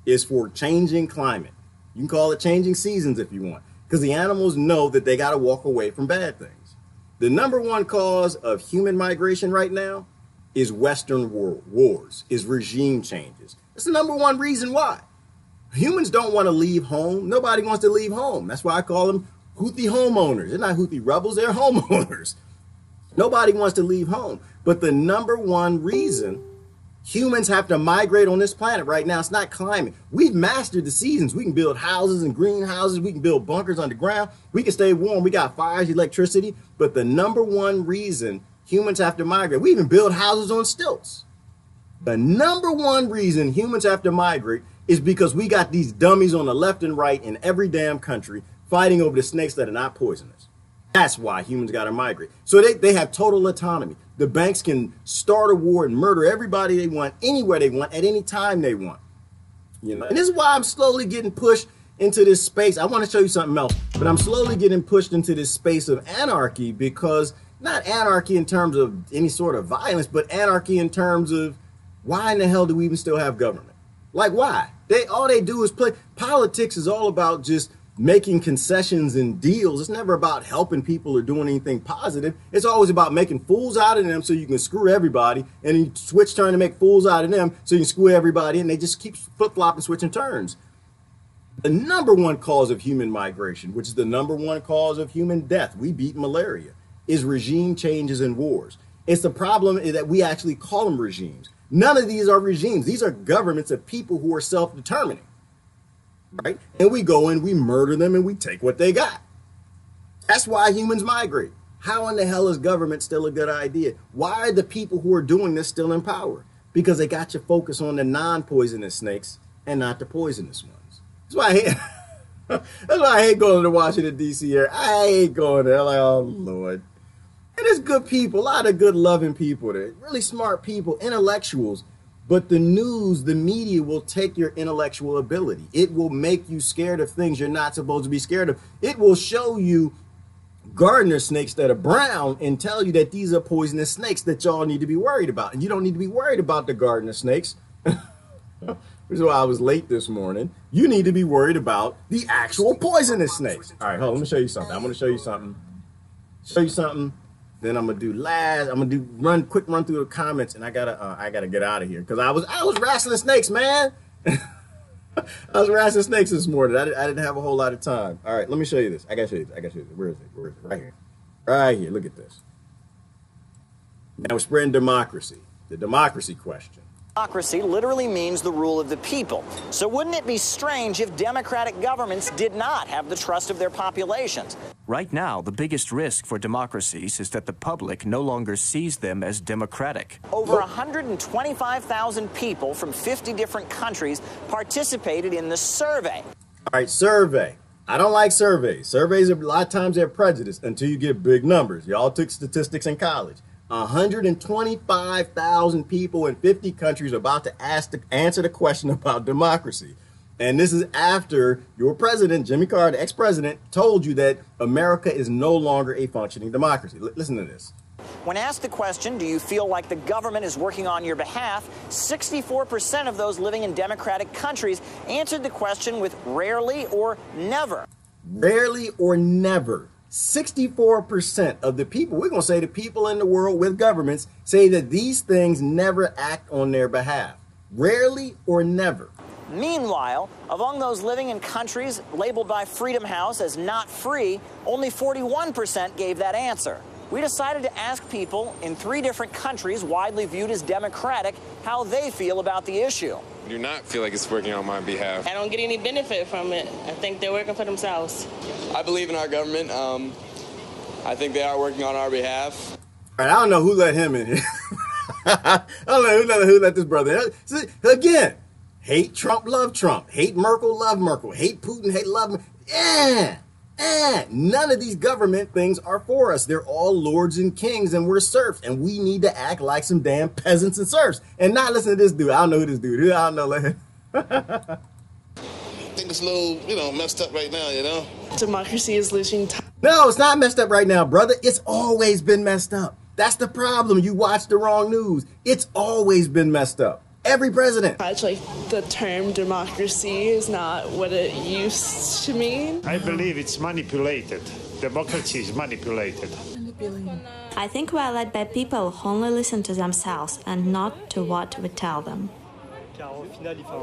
is for changing climate. You can call it changing seasons if you want, because the animals know that they got to walk away from bad things. The number one cause of human migration right now is Western wars, is regime changes. That's the number one reason why. Humans don't want to leave home. Nobody wants to leave home. That's why I call them Houthi homeowners. They're not Houthi rebels, they're homeowners. Nobody wants to leave home. But the number one reason humans have to migrate on this planet right now, it's not climate. We've mastered the seasons. We can build houses and greenhouses. We can build bunkers underground. We can stay warm. We got fires, electricity. But the number one reason humans have to migrate, we even build houses on stilts. The number one reason humans have to migrate is because we got these dummies on the left and right in every damn country fighting over the snakes that are not poisonous. That's why humans got to migrate. So they have total autonomy. The banks can start a war and murder everybody they want, anywhere they want, at any time they want. And this is why I'm slowly getting pushed into this space. I want to show you something else, but I'm slowly getting pushed into this space of anarchy, because not anarchy in terms of any sort of violence, but anarchy in terms of why in the hell do we even still have government? Like, why? All they do is play. Politics is all about just making concessions and deals. It's never about helping people or doing anything positive. It's always about making fools out of them so you can screw everybody, and you switch turn to make fools out of them so you can screw everybody, and they just keep flip-flopping, switching turns. The number one cause of human migration, which is the number one cause of human death, we beat malaria, is regime changes and wars. It's the problem is that we actually call them regimes. None of these are regimes. These are governments of people who are self-determining. Right? And we go and we murder them and we take what they got. That's why humans migrate. How in the hell is government still a good idea? Why are the people who are doing this still in power? Because they got you focused on the non-poisonous snakes and not the poisonous ones. That's why I hate going to the Washington, D.C. area. I hate going there. Like, oh, Lord. And there's good people, a lot of good, loving people there. Really smart people, intellectuals. But the news, the media will take your intellectual ability. It will make you scared of things you're not supposed to be scared of. It will show you gardener snakes that are brown and tell you that these are poisonous snakes that y'all need to be worried about. And you don't need to be worried about the gardener snakes. Which is why I was late this morning. You need to be worried about the actual poisonous snakes. All right, hold on, let me show you something. I'm going to show you something. Then I'm gonna quick run through the comments, and I gotta get out of here because I was wrestling snakes, man. I was wrestling snakes this morning. I didn't have a whole lot of time. All right, let me show you this. I gotta show you this. Where is it? Right here. Look at this. Now we're spreading democracy. The democracy question. Democracy literally means the rule of the people. So wouldn't it be strange if democratic governments did not have the trust of their populations? Right now, the biggest risk for democracies is that the public no longer sees them as democratic. Over 125,000 people from 50 different countries participated in the survey. All right, survey. I don't like surveys. Surveys, a lot of times they're prejudiced until you get big numbers. Y'all took statistics in college. 125,000 people in 50 countries are about to answer the question about democracy. And this is after your president, Jimmy Carter, ex-president, told you that America is no longer a functioning democracy. Listen to this. When asked the question, do you feel like the government is working on your behalf, 64% of those living in democratic countries answered the question with rarely or never. Rarely or never. 64% of the people, we're going to say the people in the world with governments, say that these things never act on their behalf. Rarely or never. Meanwhile, among those living in countries labeled by Freedom House as not free, only 41% gave that answer. We decided to ask people in 3 different countries widely viewed as democratic how they feel about the issue. I do not feel like it's working on my behalf. I don't get any benefit from it. I think they're working for themselves. I believe in our government. I think they are working on our behalf. All right, I don't know who let him in here. I don't know who let this brother in. See, again, hate Trump, love Trump. Hate Merkel, love Merkel. Hate Putin, hate love. None of these government things are for us. They're all lords and kings, and we're serfs, and we need to act like some damn peasants and serfs and not listen to this dude. I don't know who this dude is. I don't know. I think it's a little, messed up right now, Democracy is losing time. No, it's not messed up right now, brother. It's always been messed up. That's the problem. You watch the wrong news. It's always been messed up. Every president. Like the term democracy is not what it used to mean. I believe it's manipulated. Democracy is manipulated. I think we are led by people who only listen to themselves and not to what we tell them.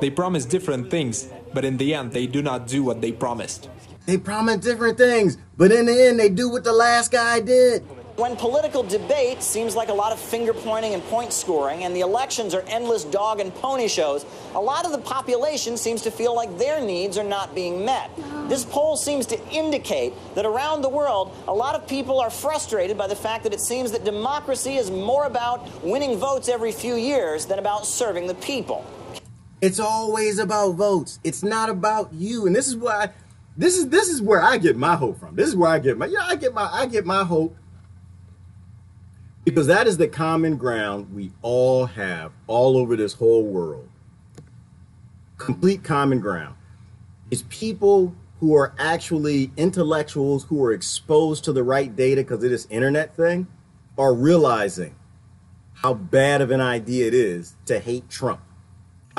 They promise different things, but in the end they do not do what they promised. They promise different things, but in the end they do what the last guy did. When political debate seems like a lot of finger-pointing and point-scoring, and the elections are endless dog and pony shows, a lot of the population seems to feel like their needs are not being met. This poll seems to indicate that around the world, a lot of people are frustrated by the fact that it seems that democracy is more about winning votes every few years than about serving the people. It's always about votes. It's not about you. And this is why, this is where I get my hope from. This is where I get my hope. Because that is the common ground we all have all over this whole world. Complete common ground. It's people who are actually intellectuals who are exposed to the right data because of this internet thing are realizing how bad of an idea it is to hate Trump.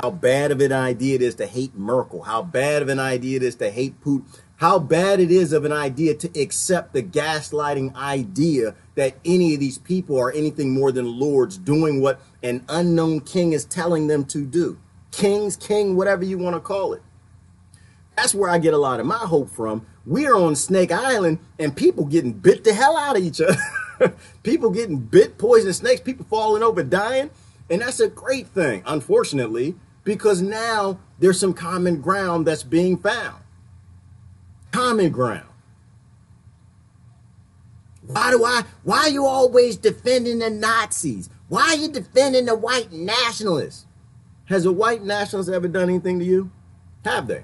How bad of an idea it is to hate Merkel. How bad of an idea it is to hate Putin. How bad it is of an idea to accept the gaslighting idea that any of these people are anything more than lords doing what an unknown king is telling them to do. King's king, whatever you want to call it. That's where I get a lot of my hope from. We're on Snake Island and people getting bit the hell out of each other. People getting bit, poisonous snakes, people falling over, dying. And that's a great thing, unfortunately, because now there's some common ground that's being found. Common ground. Why are you always defending the Nazis? Why are you defending the white nationalists? Has a white nationalist ever done anything to you? Have they?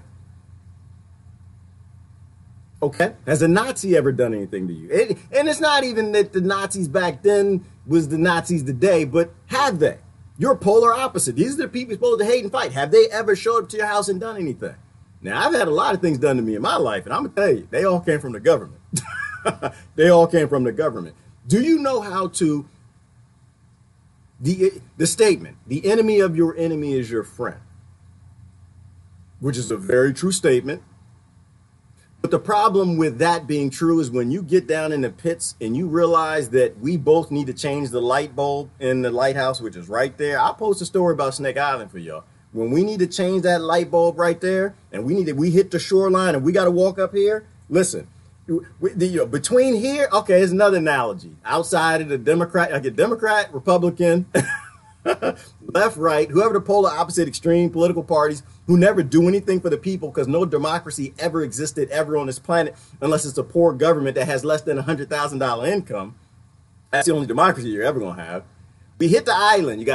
Okay. Has a Nazi ever done anything to you? And it's not even that the Nazis back then was the Nazis today, but have they? You're polar opposite. These are the people you're supposed to hate and fight. Have they ever showed up to your house and done anything? Now, I've had a lot of things done to me in my life, and I'm going to tell you, they all came from the government. They all came from the government. Do you know how to, the statement, the enemy of your enemy is your friend, which is a very true statement. But the problem with that being true is when you get down in the pits and you realize that we both need to change the light bulb in the lighthouse, which is right there. I'll post a story about Snake Island for y'all. When we need to change that light bulb right there and we hit the shoreline and we got to walk up here. Listen, between here, okay, here's another analogy. Outside of the Democrat, like a Democrat, Republican, left, right, whoever the polar opposite extreme political parties who never do anything for the people because no democracy ever existed ever on this planet unless it's a poor government that has less than $100,000 income. That's the only democracy you're ever going to have. We hit the island. You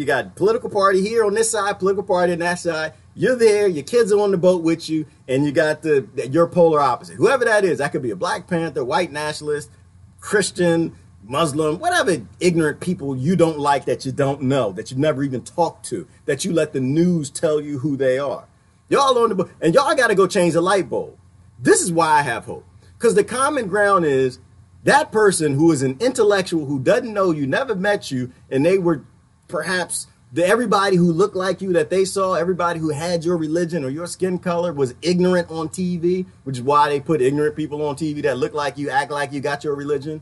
got political party here on this side, political party on that side. You're there. Your kids are on the boat with you, and you got your polar opposite. Whoever that is, that could be a Black Panther, white nationalist, Christian, Muslim, whatever ignorant people you don't like that you don't know, that you never even talked to, that you let the news tell you who they are. Y'all on the boat, and y'all got to go change the light bulb. This is why I have hope, because the common ground is that person who is an intellectual who doesn't know you, never met you, and they were perhaps Everybody who looked like you that they saw, everybody who had your religion or your skin color was ignorant on TV, which is why they put ignorant people on TV that look like you, act like you, got your religion.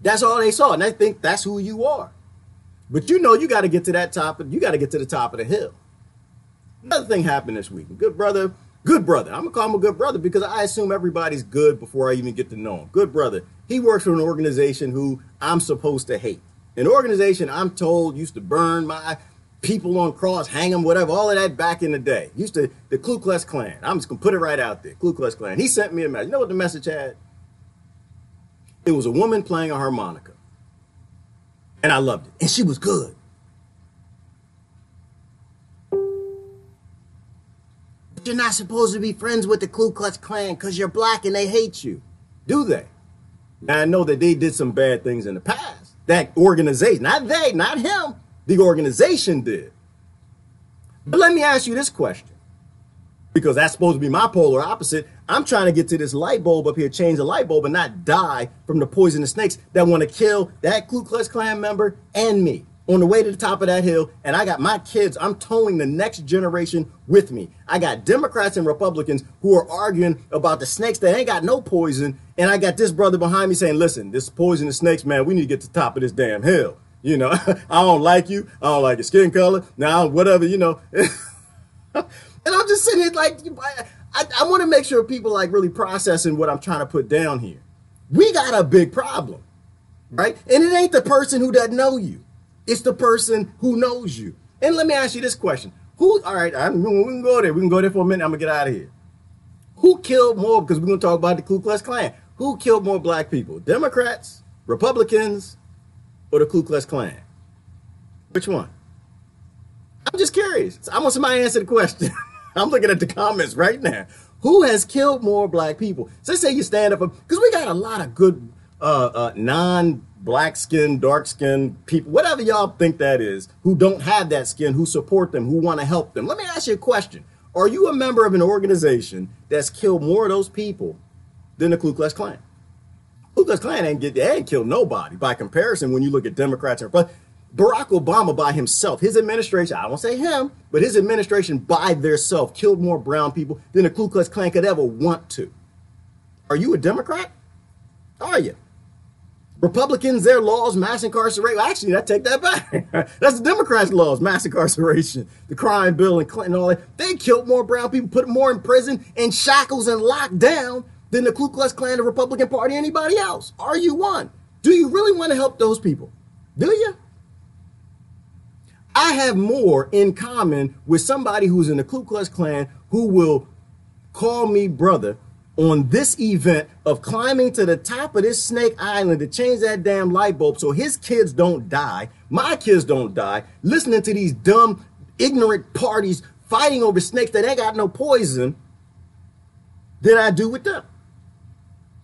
That's all they saw, and they think that's who you are. But you know you got to get to that top. You got to get to the top of the hill. Another thing happened this week. Good brother. I'm gonna call him a good brother because I assume everybody's good before I even get to know him. Good brother. He works for an organization who I'm supposed to hate. An organization I'm told used to burn my people on cross, hang them, whatever, all of that back in the day. The Ku Klux Klan. I'm just going to put it right out there. Ku Klux Klan. He sent me a message. You know what the message had? It was a woman playing a harmonica. And I loved it. And she was good. But you're not supposed to be friends with the Ku Klux Klan because you're black and they hate you. Do they? Now, I know that they did some bad things in the past. That organization, not they, not him, the organization did. But let me ask you this question, because that's supposed to be my polar opposite. I'm trying to get to this light bulb up here, change the light bulb, and not die from the poisonous snakes that want to kill that Ku Klux Klan member and me on the way to the top of that hill. And I got my kids, I'm towing the next generation with me. I got Democrats and Republicans who are arguing about the snakes that ain't got no poison. And I got this brother behind me saying, listen, this poisonous snakes, man, we need to get to the top of this damn hill. You know, I don't like you. I don't like your skin color. Now, whatever, you know. And I'm just sitting here like, I want to make sure people like really processing what I'm trying to put down here. We got a big problem, right? And it ain't the person who doesn't know you. It's the person who knows you. And let me ask you this question. All right, we can go there. We can go there for a minute. I'm going to get out of here. Who killed more, because we're going to talk about the Ku Klux Klan. Who killed more black people? Democrats, Republicans, or the Ku Klux Klan? Which one? I'm just curious. I want somebody to answer the question. I'm looking at the comments right now. Who has killed more black people? So let's say you stand up, because we got a lot of good non-black skin, dark skin people, whatever y'all think that is, who don't have that skin, who support them, who want to help them. Let me ask you a question. Are you a member of an organization that's killed more of those people than the Ku Klux Klan? Ku Klux Klan ain't killed nobody. By comparison, when you look at Democrats and Republicans, Barack Obama by himself, his administration, I won't say him, but his administration by theirself killed more brown people than the Ku Klux Klan could ever want to. Are you a Democrat? Are you? Republicans, their laws, mass incarceration. Actually, I take that back. That's the Democrats' laws, mass incarceration, the crime bill and Clinton, all that. They killed more brown people, put more in prison, in shackles and locked down than the Ku Klux Klan, the Republican Party, anybody else. Are you one? Do you really want to help those people? Do you? I have more in common with somebody who's in the Ku Klux Klan who will call me brother on this event of climbing to the top of this snake island to change that damn light bulb so his kids don't die, my kids don't die, listening to these dumb, ignorant parties fighting over snakes that ain't got no poison, than I do with them.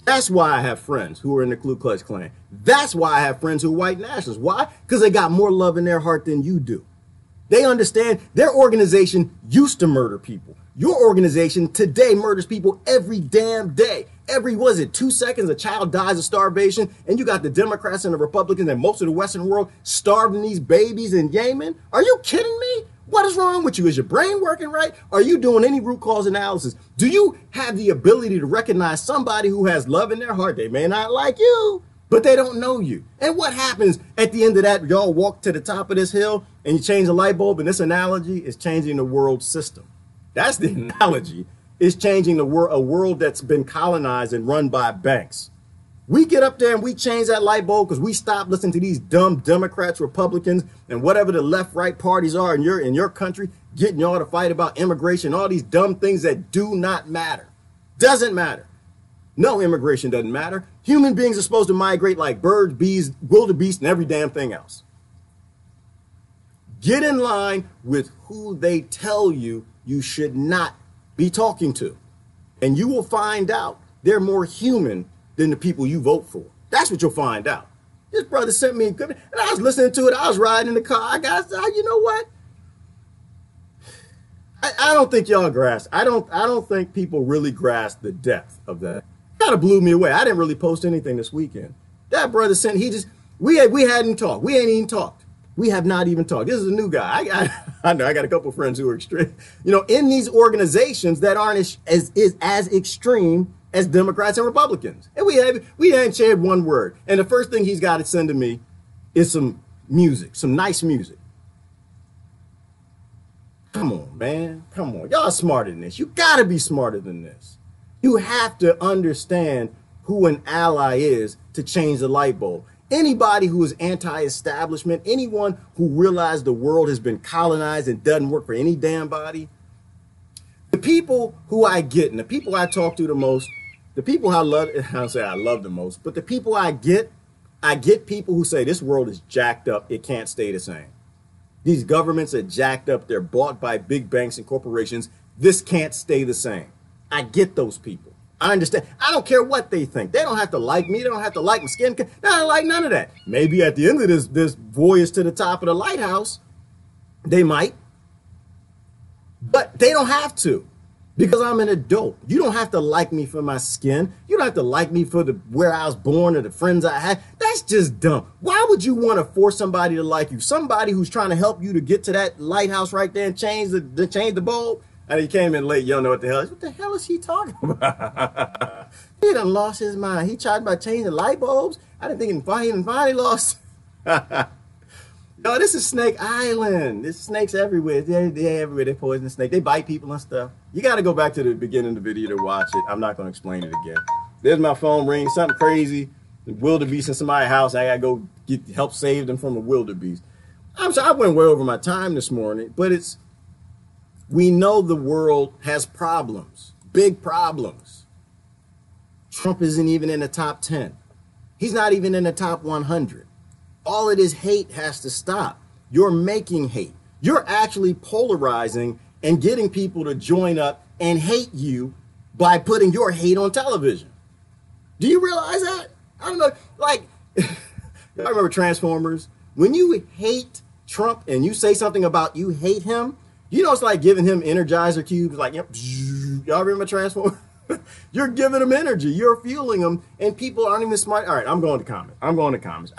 That's why I have friends who are in the Ku Klux Klan. That's why I have friends who are white nationalists. Why? Because they got more love in their heart than you do. They understand their organization used to murder people. Your organization today murders people every damn day. Was it 2 seconds a child dies of starvation, and you got the Democrats and the Republicans and most of the Western world starving these babies in Yemen? Are you kidding me? What is wrong with you? Is your brain working right? Are you doing any root cause analysis? Do you have the ability to recognize somebody who has love in their heart? They may not like you, but they don't know you. And what happens at the end of that? Y'all walk to the top of this hill and you change the light bulb, and this analogy is changing the world system. That's the analogy. It's changing a world that's been colonized and run by banks. We get up there and we change that light bulb because we stop listening to these dumb Democrats, Republicans, and whatever the left-right parties are in your country, getting y'all to fight about immigration, all these dumb things that do not matter. Doesn't matter. No, immigration doesn't matter. Human beings are supposed to migrate like birds, bees, wildebeest, and every damn thing else. Get in line with who they tell you should not be talking to. And you will find out they're more human than the people you vote for. That's what you'll find out. This brother sent me, and I was listening to it. I was riding in the car. I got, you know what? I don't think y'all grasp. I don't think people really grasp the depth of that. Kind of blew me away. I didn't really post anything this weekend. That brother sent, we hadn't talked. We ain't even talked. We have not even talked. This is a new guy. I know I got a couple of friends who are extreme, in these organizations that aren't as extreme as Democrats and Republicans. And we hadn't shared one word. And the first thing he's got to send to me is some music, some nice music. Come on, man. Come on. Y'all are smarter than this. You got to be smarter than this. You have to understand who an ally is to change the light bulb. Anybody who is anti-establishment, anyone who realized the world has been colonized and doesn't work for any damn body, the people who I get and the people I talk to the most, the people I love the most, but the people I get people who say this world is jacked up, it can't stay the same. These governments are jacked up, they're bought by big banks and corporations, this can't stay the same. I get those people. I understand. I don't care what they think. They don't have to like me. They don't have to like my skin. They don't like none of that. Maybe at the end of this voyage to the top of the lighthouse, they might. But they don't have to because I'm an adult. You don't have to like me for my skin. You don't have to like me for where I was born or the friends I had. That's just dumb. Why would you want to force somebody to like you? Somebody who's trying to help you to get to that lighthouse right there and change the bulb? And he came in late. You don't know what the hell is he talking about? He done lost his mind. He tried about changing light bulbs. I didn't think he finally lost. No, this is Snake Island. There's snakes everywhere. They're everywhere. They're poisonous snakes. They bite people and stuff. You got to go back to the beginning of the video to watch it. I'm not going to explain it again. There's my phone ring. Something crazy. The wildebeest in somebody's house. I got to go help save them from the wildebeest. I'm sorry. I went way over my time this morning, but we know the world has problems, big problems. Trump isn't even in the top 10. He's not even in the top 100. All of this hate has to stop. You're making hate. You're actually polarizing and getting people to join up and hate you by putting your hate on television. Do you realize that? I don't know. Like, I remember Transformers. When you hate Trump and you say something about you hate him, it's like giving him Energizer cubes. Like, yep, y'all remember Transformers? You're giving them energy. You're fueling them, and people aren't even smart. All right, I'm going to comments.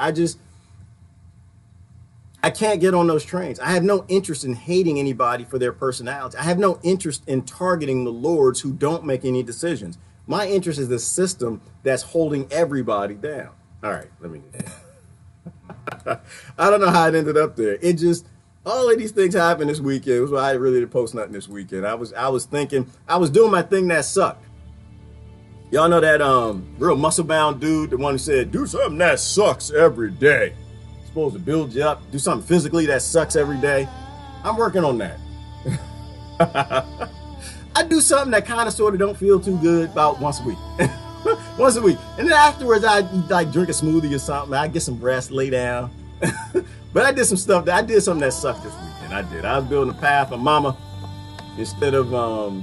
I can't get on those trains. I have no interest in hating anybody for their personality. I have no interest in targeting the lords who don't make any decisions. My interest is the system that's holding everybody down. All right, I don't know how it ended up there. All of these things happened this weekend. It was why I really didn't post nothing this weekend. I was thinking, I was doing my thing that sucked. Y'all know that real muscle-bound dude, the one who said, do something that sucks every day. It's supposed to build you up, do something physically that sucks every day. I'm working on that. I do something that kind of sort of don't feel too good about once a week. Once a week. And then afterwards, I like drink a smoothie or something. I get some rest, lay down. But I did something that sucked this weekend. I was building a path for mama. Instead of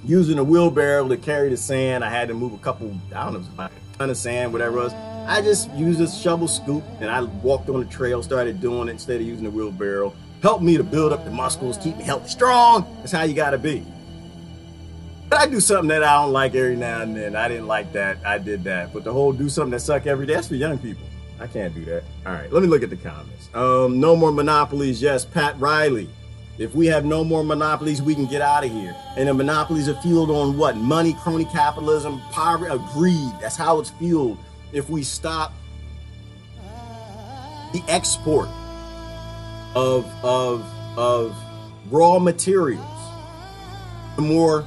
using a wheelbarrow to carry the sand, I had to move a couple, I don't know, about a ton of sand, whatever it was. I just used a shovel scoop and I walked on the trail, started doing it instead of using a wheelbarrow. Helped me to build up the muscles, keep me healthy, strong. That's how you gotta be. But I do something that I don't like every now and then. I didn't like that. I did that. But the whole do something that suck every day, that's for young people. I can't do that. All right, let me look at the comments. No more monopolies. Yes, Pat Riley. If we have no more monopolies, we can get out of here. And the monopolies are fueled on what? Money, crony capitalism, poverty, greed. That's how it's fueled. If we stop the export of raw materials, the more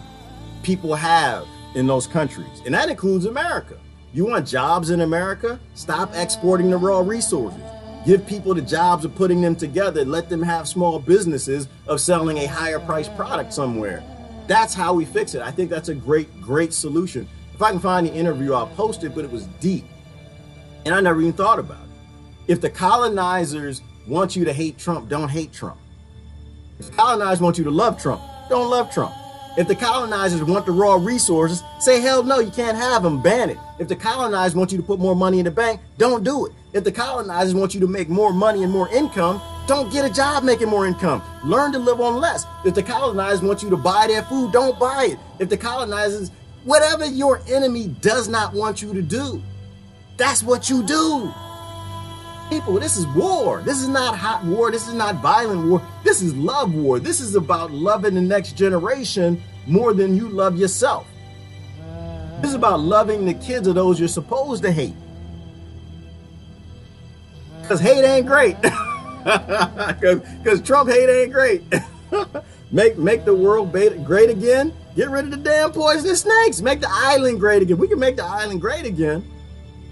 people have in those countries. And that includes America. You want jobs in America? Stop exporting the raw resources. Give people the jobs of putting them together. Let them have small businesses of selling a higher priced product somewhere. That's how we fix it. I think that's a great solution. If I can find the interview, I'll post it, but it was deep. And I never even thought about it. If the colonizers want you to hate Trump, don't hate Trump. If the colonizers want you to love Trump, don't love Trump. If the colonizers want the raw resources, say, hell no, you can't have them, ban it. If the colonizers want you to put more money in the bank, don't do it. If the colonizers want you to make more money and more income, don't get a job making more income. Learn to live on less. If the colonizers want you to buy their food, don't buy it. If the colonizers, whatever your enemy does not want you to do, that's what you do. people, this is war. This is not hot war. This is not violent war. This is love war. This is about loving the next generation more than you love yourself. This is about loving the kids of those you're supposed to hate. Because hate ain't great. Because Trump hate ain't great. Make the world great again. Get rid of the damn poisonous snakes. Make the island great again. We can make the island great again,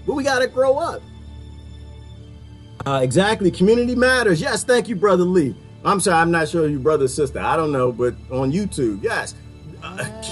but we got to grow up. Exactly. Community matters. Yes. Thank you, Brother Lee. I'm sorry. I'm not sure you brother or sister. I don't know, but on YouTube, yes.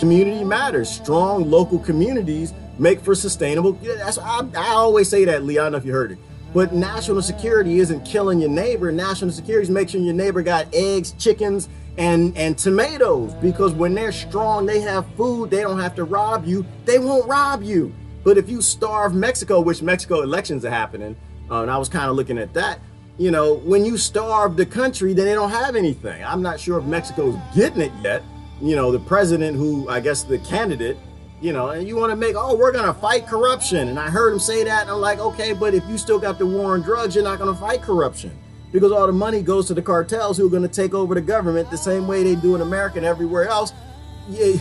Community matters. Strong local communities make for sustainable. I always say that, Lee. I don't know if you heard it. But national security isn't killing your neighbor. National security is making sure your neighbor got eggs, chickens, and tomatoes. Because when they're strong, they have food. They don't have to rob you. They won't rob you. But if you starve Mexico, which Mexico elections are happening, and I was kind of looking at that, you know, when you starve the country, then they don't have anything. I'm not sure if Mexico's getting it yet. You know, the president who, I guess the candidate, you know, and you want to make, oh, we're going to fight corruption. And I heard him say that, and I'm like, okay, but if you still got the war on drugs, you're not going to fight corruption. Because all the money goes to the cartels who are going to take over the government the same way they do in America and everywhere else. Yeah.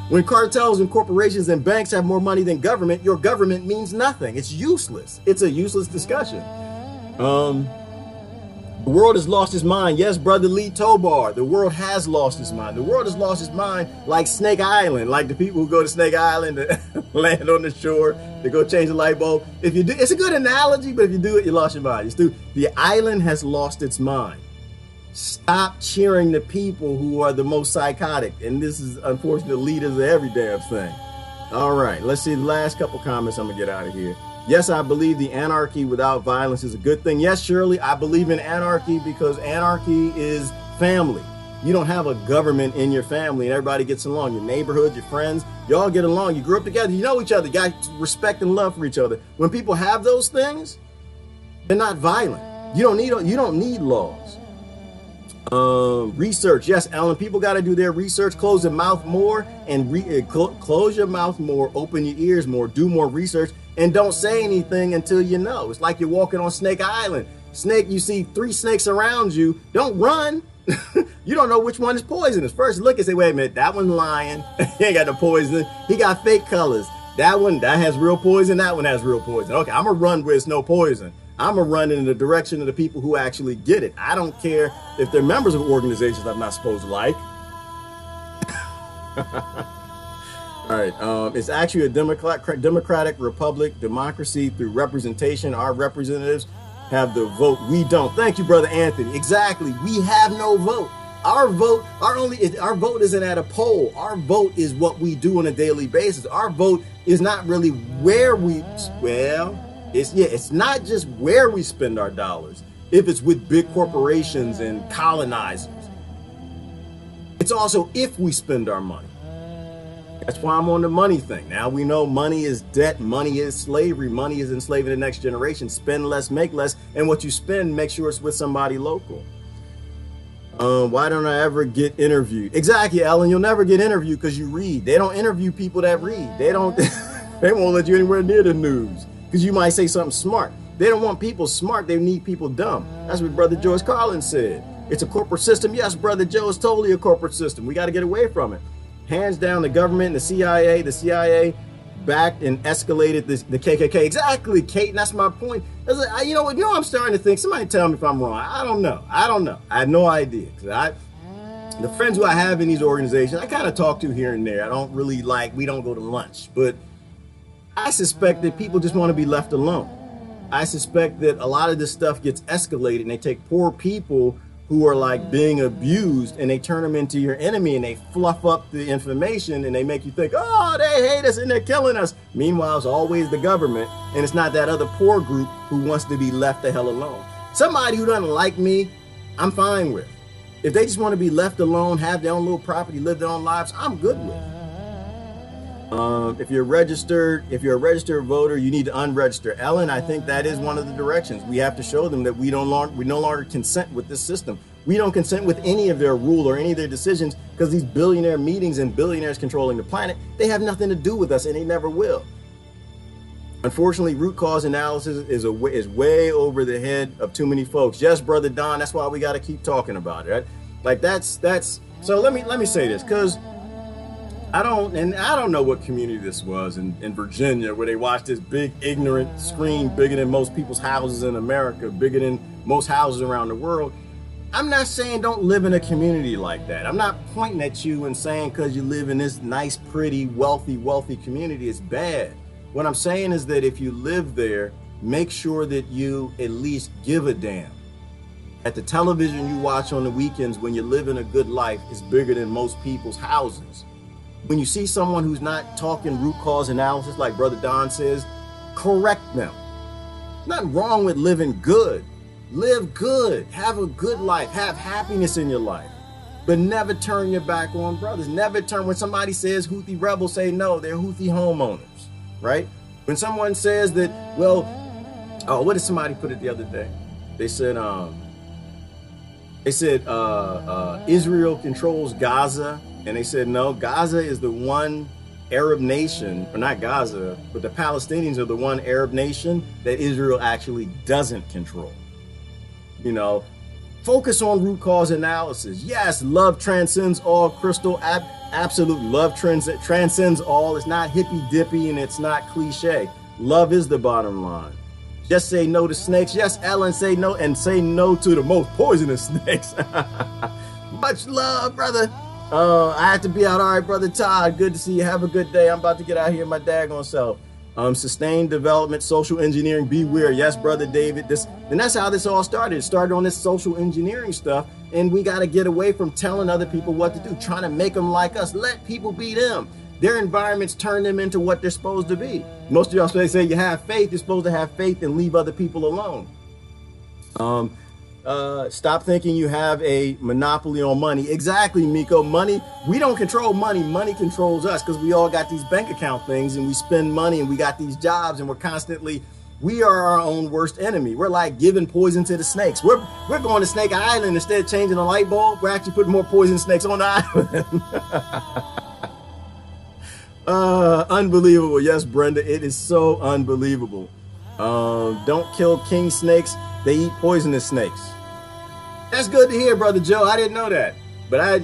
When cartels and corporations and banks have more money than government, your government means nothing. It's useless. It's a useless discussion. The world has lost its mind. Yes, Brother Lee Tobar, the world has lost its mind. The world has lost its mind like Snake Island, like the people who go to Snake Island to land on the shore to go change the light bulb. If you do, it's a good analogy, but if you do it, you lost your mind. The island has lost its mind. Stop cheering the people who are the most psychotic. And this is, unfortunately, the leaders of every damn thing. All right, let's see the last couple comments. I'm going to get out of here. Yes, I believe the anarchy without violence is a good thing. Yes, Shirley, I believe in anarchy because anarchy is family. You don't have a government in your family and everybody gets along. Your neighborhood, your friends, you all get along. You grew up together. You know each other. You got respect and love for each other. When people have those things, they're not violent. You don't need laws. Research. Yes, Ellen, people got to do their research. Close their mouth more and close your mouth more. Open your ears more. Do more research. And don't say anything until you know. It's like you're walking on Snake Island. Snake, you see 3 snakes around you. Don't run. You don't know which one is poisonous. First look and say, wait a minute, that one's lying. He ain't got no poison. He got fake colors. That has real poison. That one has real poison. Okay, I'm going to run where it's no poison. I'm going to run in the direction of the people who actually get it. I don't care if they're members of organizations I'm not supposed to like. All right, it's actually a democratic republic, democracy through representation. Our representatives have the vote. We don't. Thank you, Brother Anthony. Exactly. We have no vote. Our vote isn't at a poll. Our vote is what we do on a daily basis. Our vote is not really where it's not just where we spend our dollars. If it's with big corporations and colonizers, it's also if we spend our money. That's why I'm on the money thing. Now we know money is debt, money is slavery, money is enslaving the next generation. Spend less, make less, and what you spend, make sure it's with somebody local. Why don't I ever get interviewed? Exactly, Ellen, you'll never get interviewed because you read. They don't interview people that read. They won't let you anywhere near the news because you might say something smart. They don't want people smart, they need people dumb. That's what Brother George Carlin said. It's a corporate system. Yes, Brother Joe, it's totally a corporate system. We got to get away from it. Hands down, the government, the CIA backed and escalated the KKK. Exactly, Kate, and that's my point. You know what I'm starting to think? Somebody tell me if I'm wrong. I don't know. I have no idea. The friends who I have in these organizations, I kind of talk to here and there. I don't really we don't go to lunch. But I suspect that people just want to be left alone. I suspect that a lot of this stuff gets escalated and they take poor people who are being abused and they turn them into your enemy and they fluff up the information and they make you think, oh, they hate us and they're killing us. Meanwhile, it's always the government and it's not that other poor group who wants to be left the hell alone. Somebody who doesn't like me, I'm fine with. If they just want to be left alone, have their own little property, live their own lives, I'm good with. If you're a registered voter, you need to unregister. Ellen, I think that is one of the directions. We have to show them that we no longer consent with this system. We don't consent with any of their rule or any of their decisions because these billionaire meetings and billionaires controlling the planet, they have nothing to do with us and they never will. Unfortunately, root cause analysis is way over the head of too many folks. Yes, Brother Don, that's why we got to keep talking about it, right? Like that's so let me say this, because I don't know what community this was in Virginia, where they watched this big ignorant screen bigger than most people's houses in America, bigger than most houses around the world. I'm not saying don't live in a community like that. I'm not pointing at you and saying because you live in this nice, pretty, wealthy community, it's bad. What I'm saying is that if you live there, make sure that you at least give a damn. At the television you watch on the weekends when you're living a good life is bigger than most people's houses. When you see someone who's not talking root cause analysis, like Brother Don says, correct them. Nothing wrong with living good. Live good. Have a good life. Have happiness in your life. But never turn your back on brothers. Never turn, when somebody says Houthi rebels, say no, they're Houthi homeowners, right? When someone says that, well, oh, what did somebody put it the other day? They said Israel controls Gaza. And they said, no, Gaza is the one Arab nation, or not Gaza, but the Palestinians are the one Arab nation that Israel actually doesn't control. You know, focus on root cause analysis. Yes, love transcends all, Crystal. Absolutely, love transcends all. It's not hippy dippy and it's not cliche. Love is the bottom line. Just say no to snakes. Yes, Ellen, say no, and say no to the most poisonous snakes. Much love, brother. I have to be out. All right, Brother Todd, good to see you. Have a good day. I'm about to get out here my daggone self. Sustained development, social engineering, beware. Yes, Brother David. And that's how this all started. It started on this social engineering stuff, and we got to get away from telling other people what to do, trying to make them like us. Let people be them. Their environments turn them into what they're supposed to be. Most of y'all say you have faith. You're supposed to have faith and leave other people alone. Stop thinking you have a monopoly on money. Exactly, Miko. Money, we don't control money. Money controls us, because we all got these bank account things and we spend money and we got these jobs and we are our own worst enemy. We're like giving poison to the snakes. We're going to Snake Island instead of changing the light bulb. We're actually putting more poison snakes on the island. Unbelievable. Yes, Brenda, it is so unbelievable. Don't kill king snakes. They eat poisonous snakes. That's good to hear, Brother Joe. I didn't know that. But I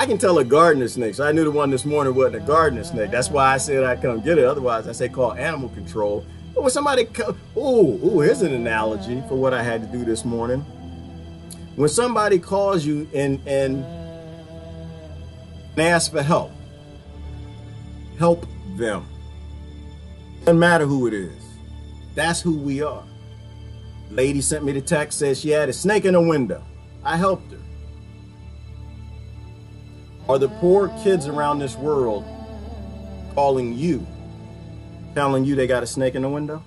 can tell a gardener snake. So I knew the one this morning wasn't a gardener snake. That's why I said I'd come get it. Otherwise, I say call animal control. But when somebody, here's an analogy for what I had to do this morning. When somebody calls you and asks for help them. Doesn't matter who it is. That's who we are. Lady sent me the text, says she had a snake in a window. I helped her. Are the poor kids around this world calling you, telling you they got a snake in the window?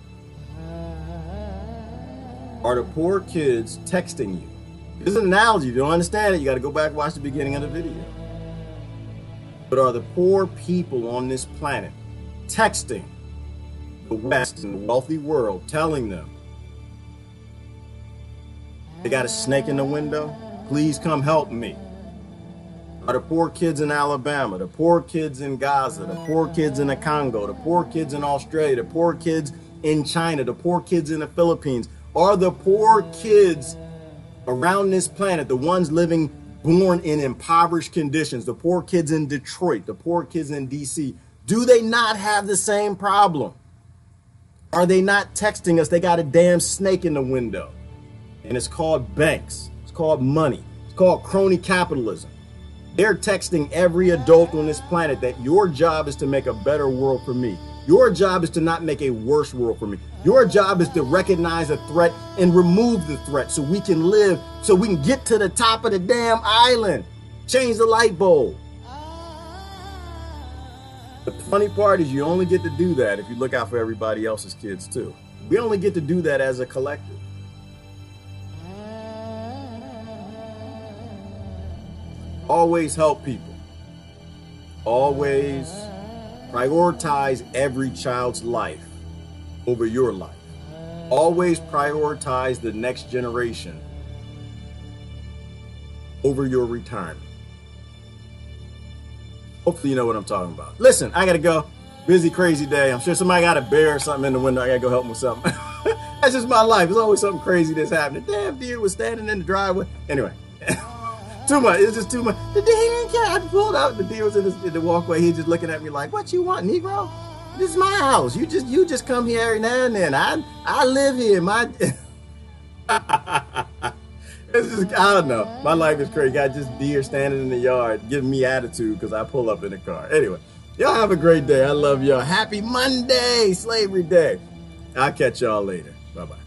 Are the poor kids texting you? This is an analogy. If you don't understand it, you got to go back and watch the beginning of the video. But are the poor people on this planet texting the West and the wealthy world, telling them they got a snake in the window? Please come help me. Are the poor kids in Alabama, the poor kids in Gaza, the poor kids in the Congo, the poor kids in Australia, the poor kids in China, the poor kids in the Philippines, are the poor kids around this planet, the ones born in impoverished conditions, the poor kids in Detroit, the poor kids in DC, do they not have the same problem? Are they not texting us? They got a damn snake in the window. And it's called banks. It's called money. It's called crony capitalism. They're texting every adult on this planet that your job is to make a better world for me. Your job is to not make a worse world for me. Your job is to recognize a threat and remove the threat so we can live, so we can get to the top of the damn island. Change the light bulb. The funny part is you only get to do that if you look out for everybody else's kids too. We only get to do that as a collective. Always help people. Always prioritize every child's life over your life. Always prioritize the next generation over your retirement. Hopefully you know what I'm talking about. Listen, I gotta go. Busy, crazy day. I'm sure somebody got a bear or something in the window. I gotta go help them with something. That's just my life. There's always something crazy that's happening. Damn deer was standing in the driveway. Anyway, too much. It's just too much. The deer didn't care. I pulled out. The deer was in the walkway. He's just looking at me like, "What you want, Negro? This is my house. You just come here every now and then. I live here. My it's just, I don't know. My life is crazy. Got just deer standing in the yard giving me attitude because I pull up in the car. Anyway, y'all have a great day. I love y'all. Happy Monday, Slavery Day. I'll catch y'all later. Bye-bye.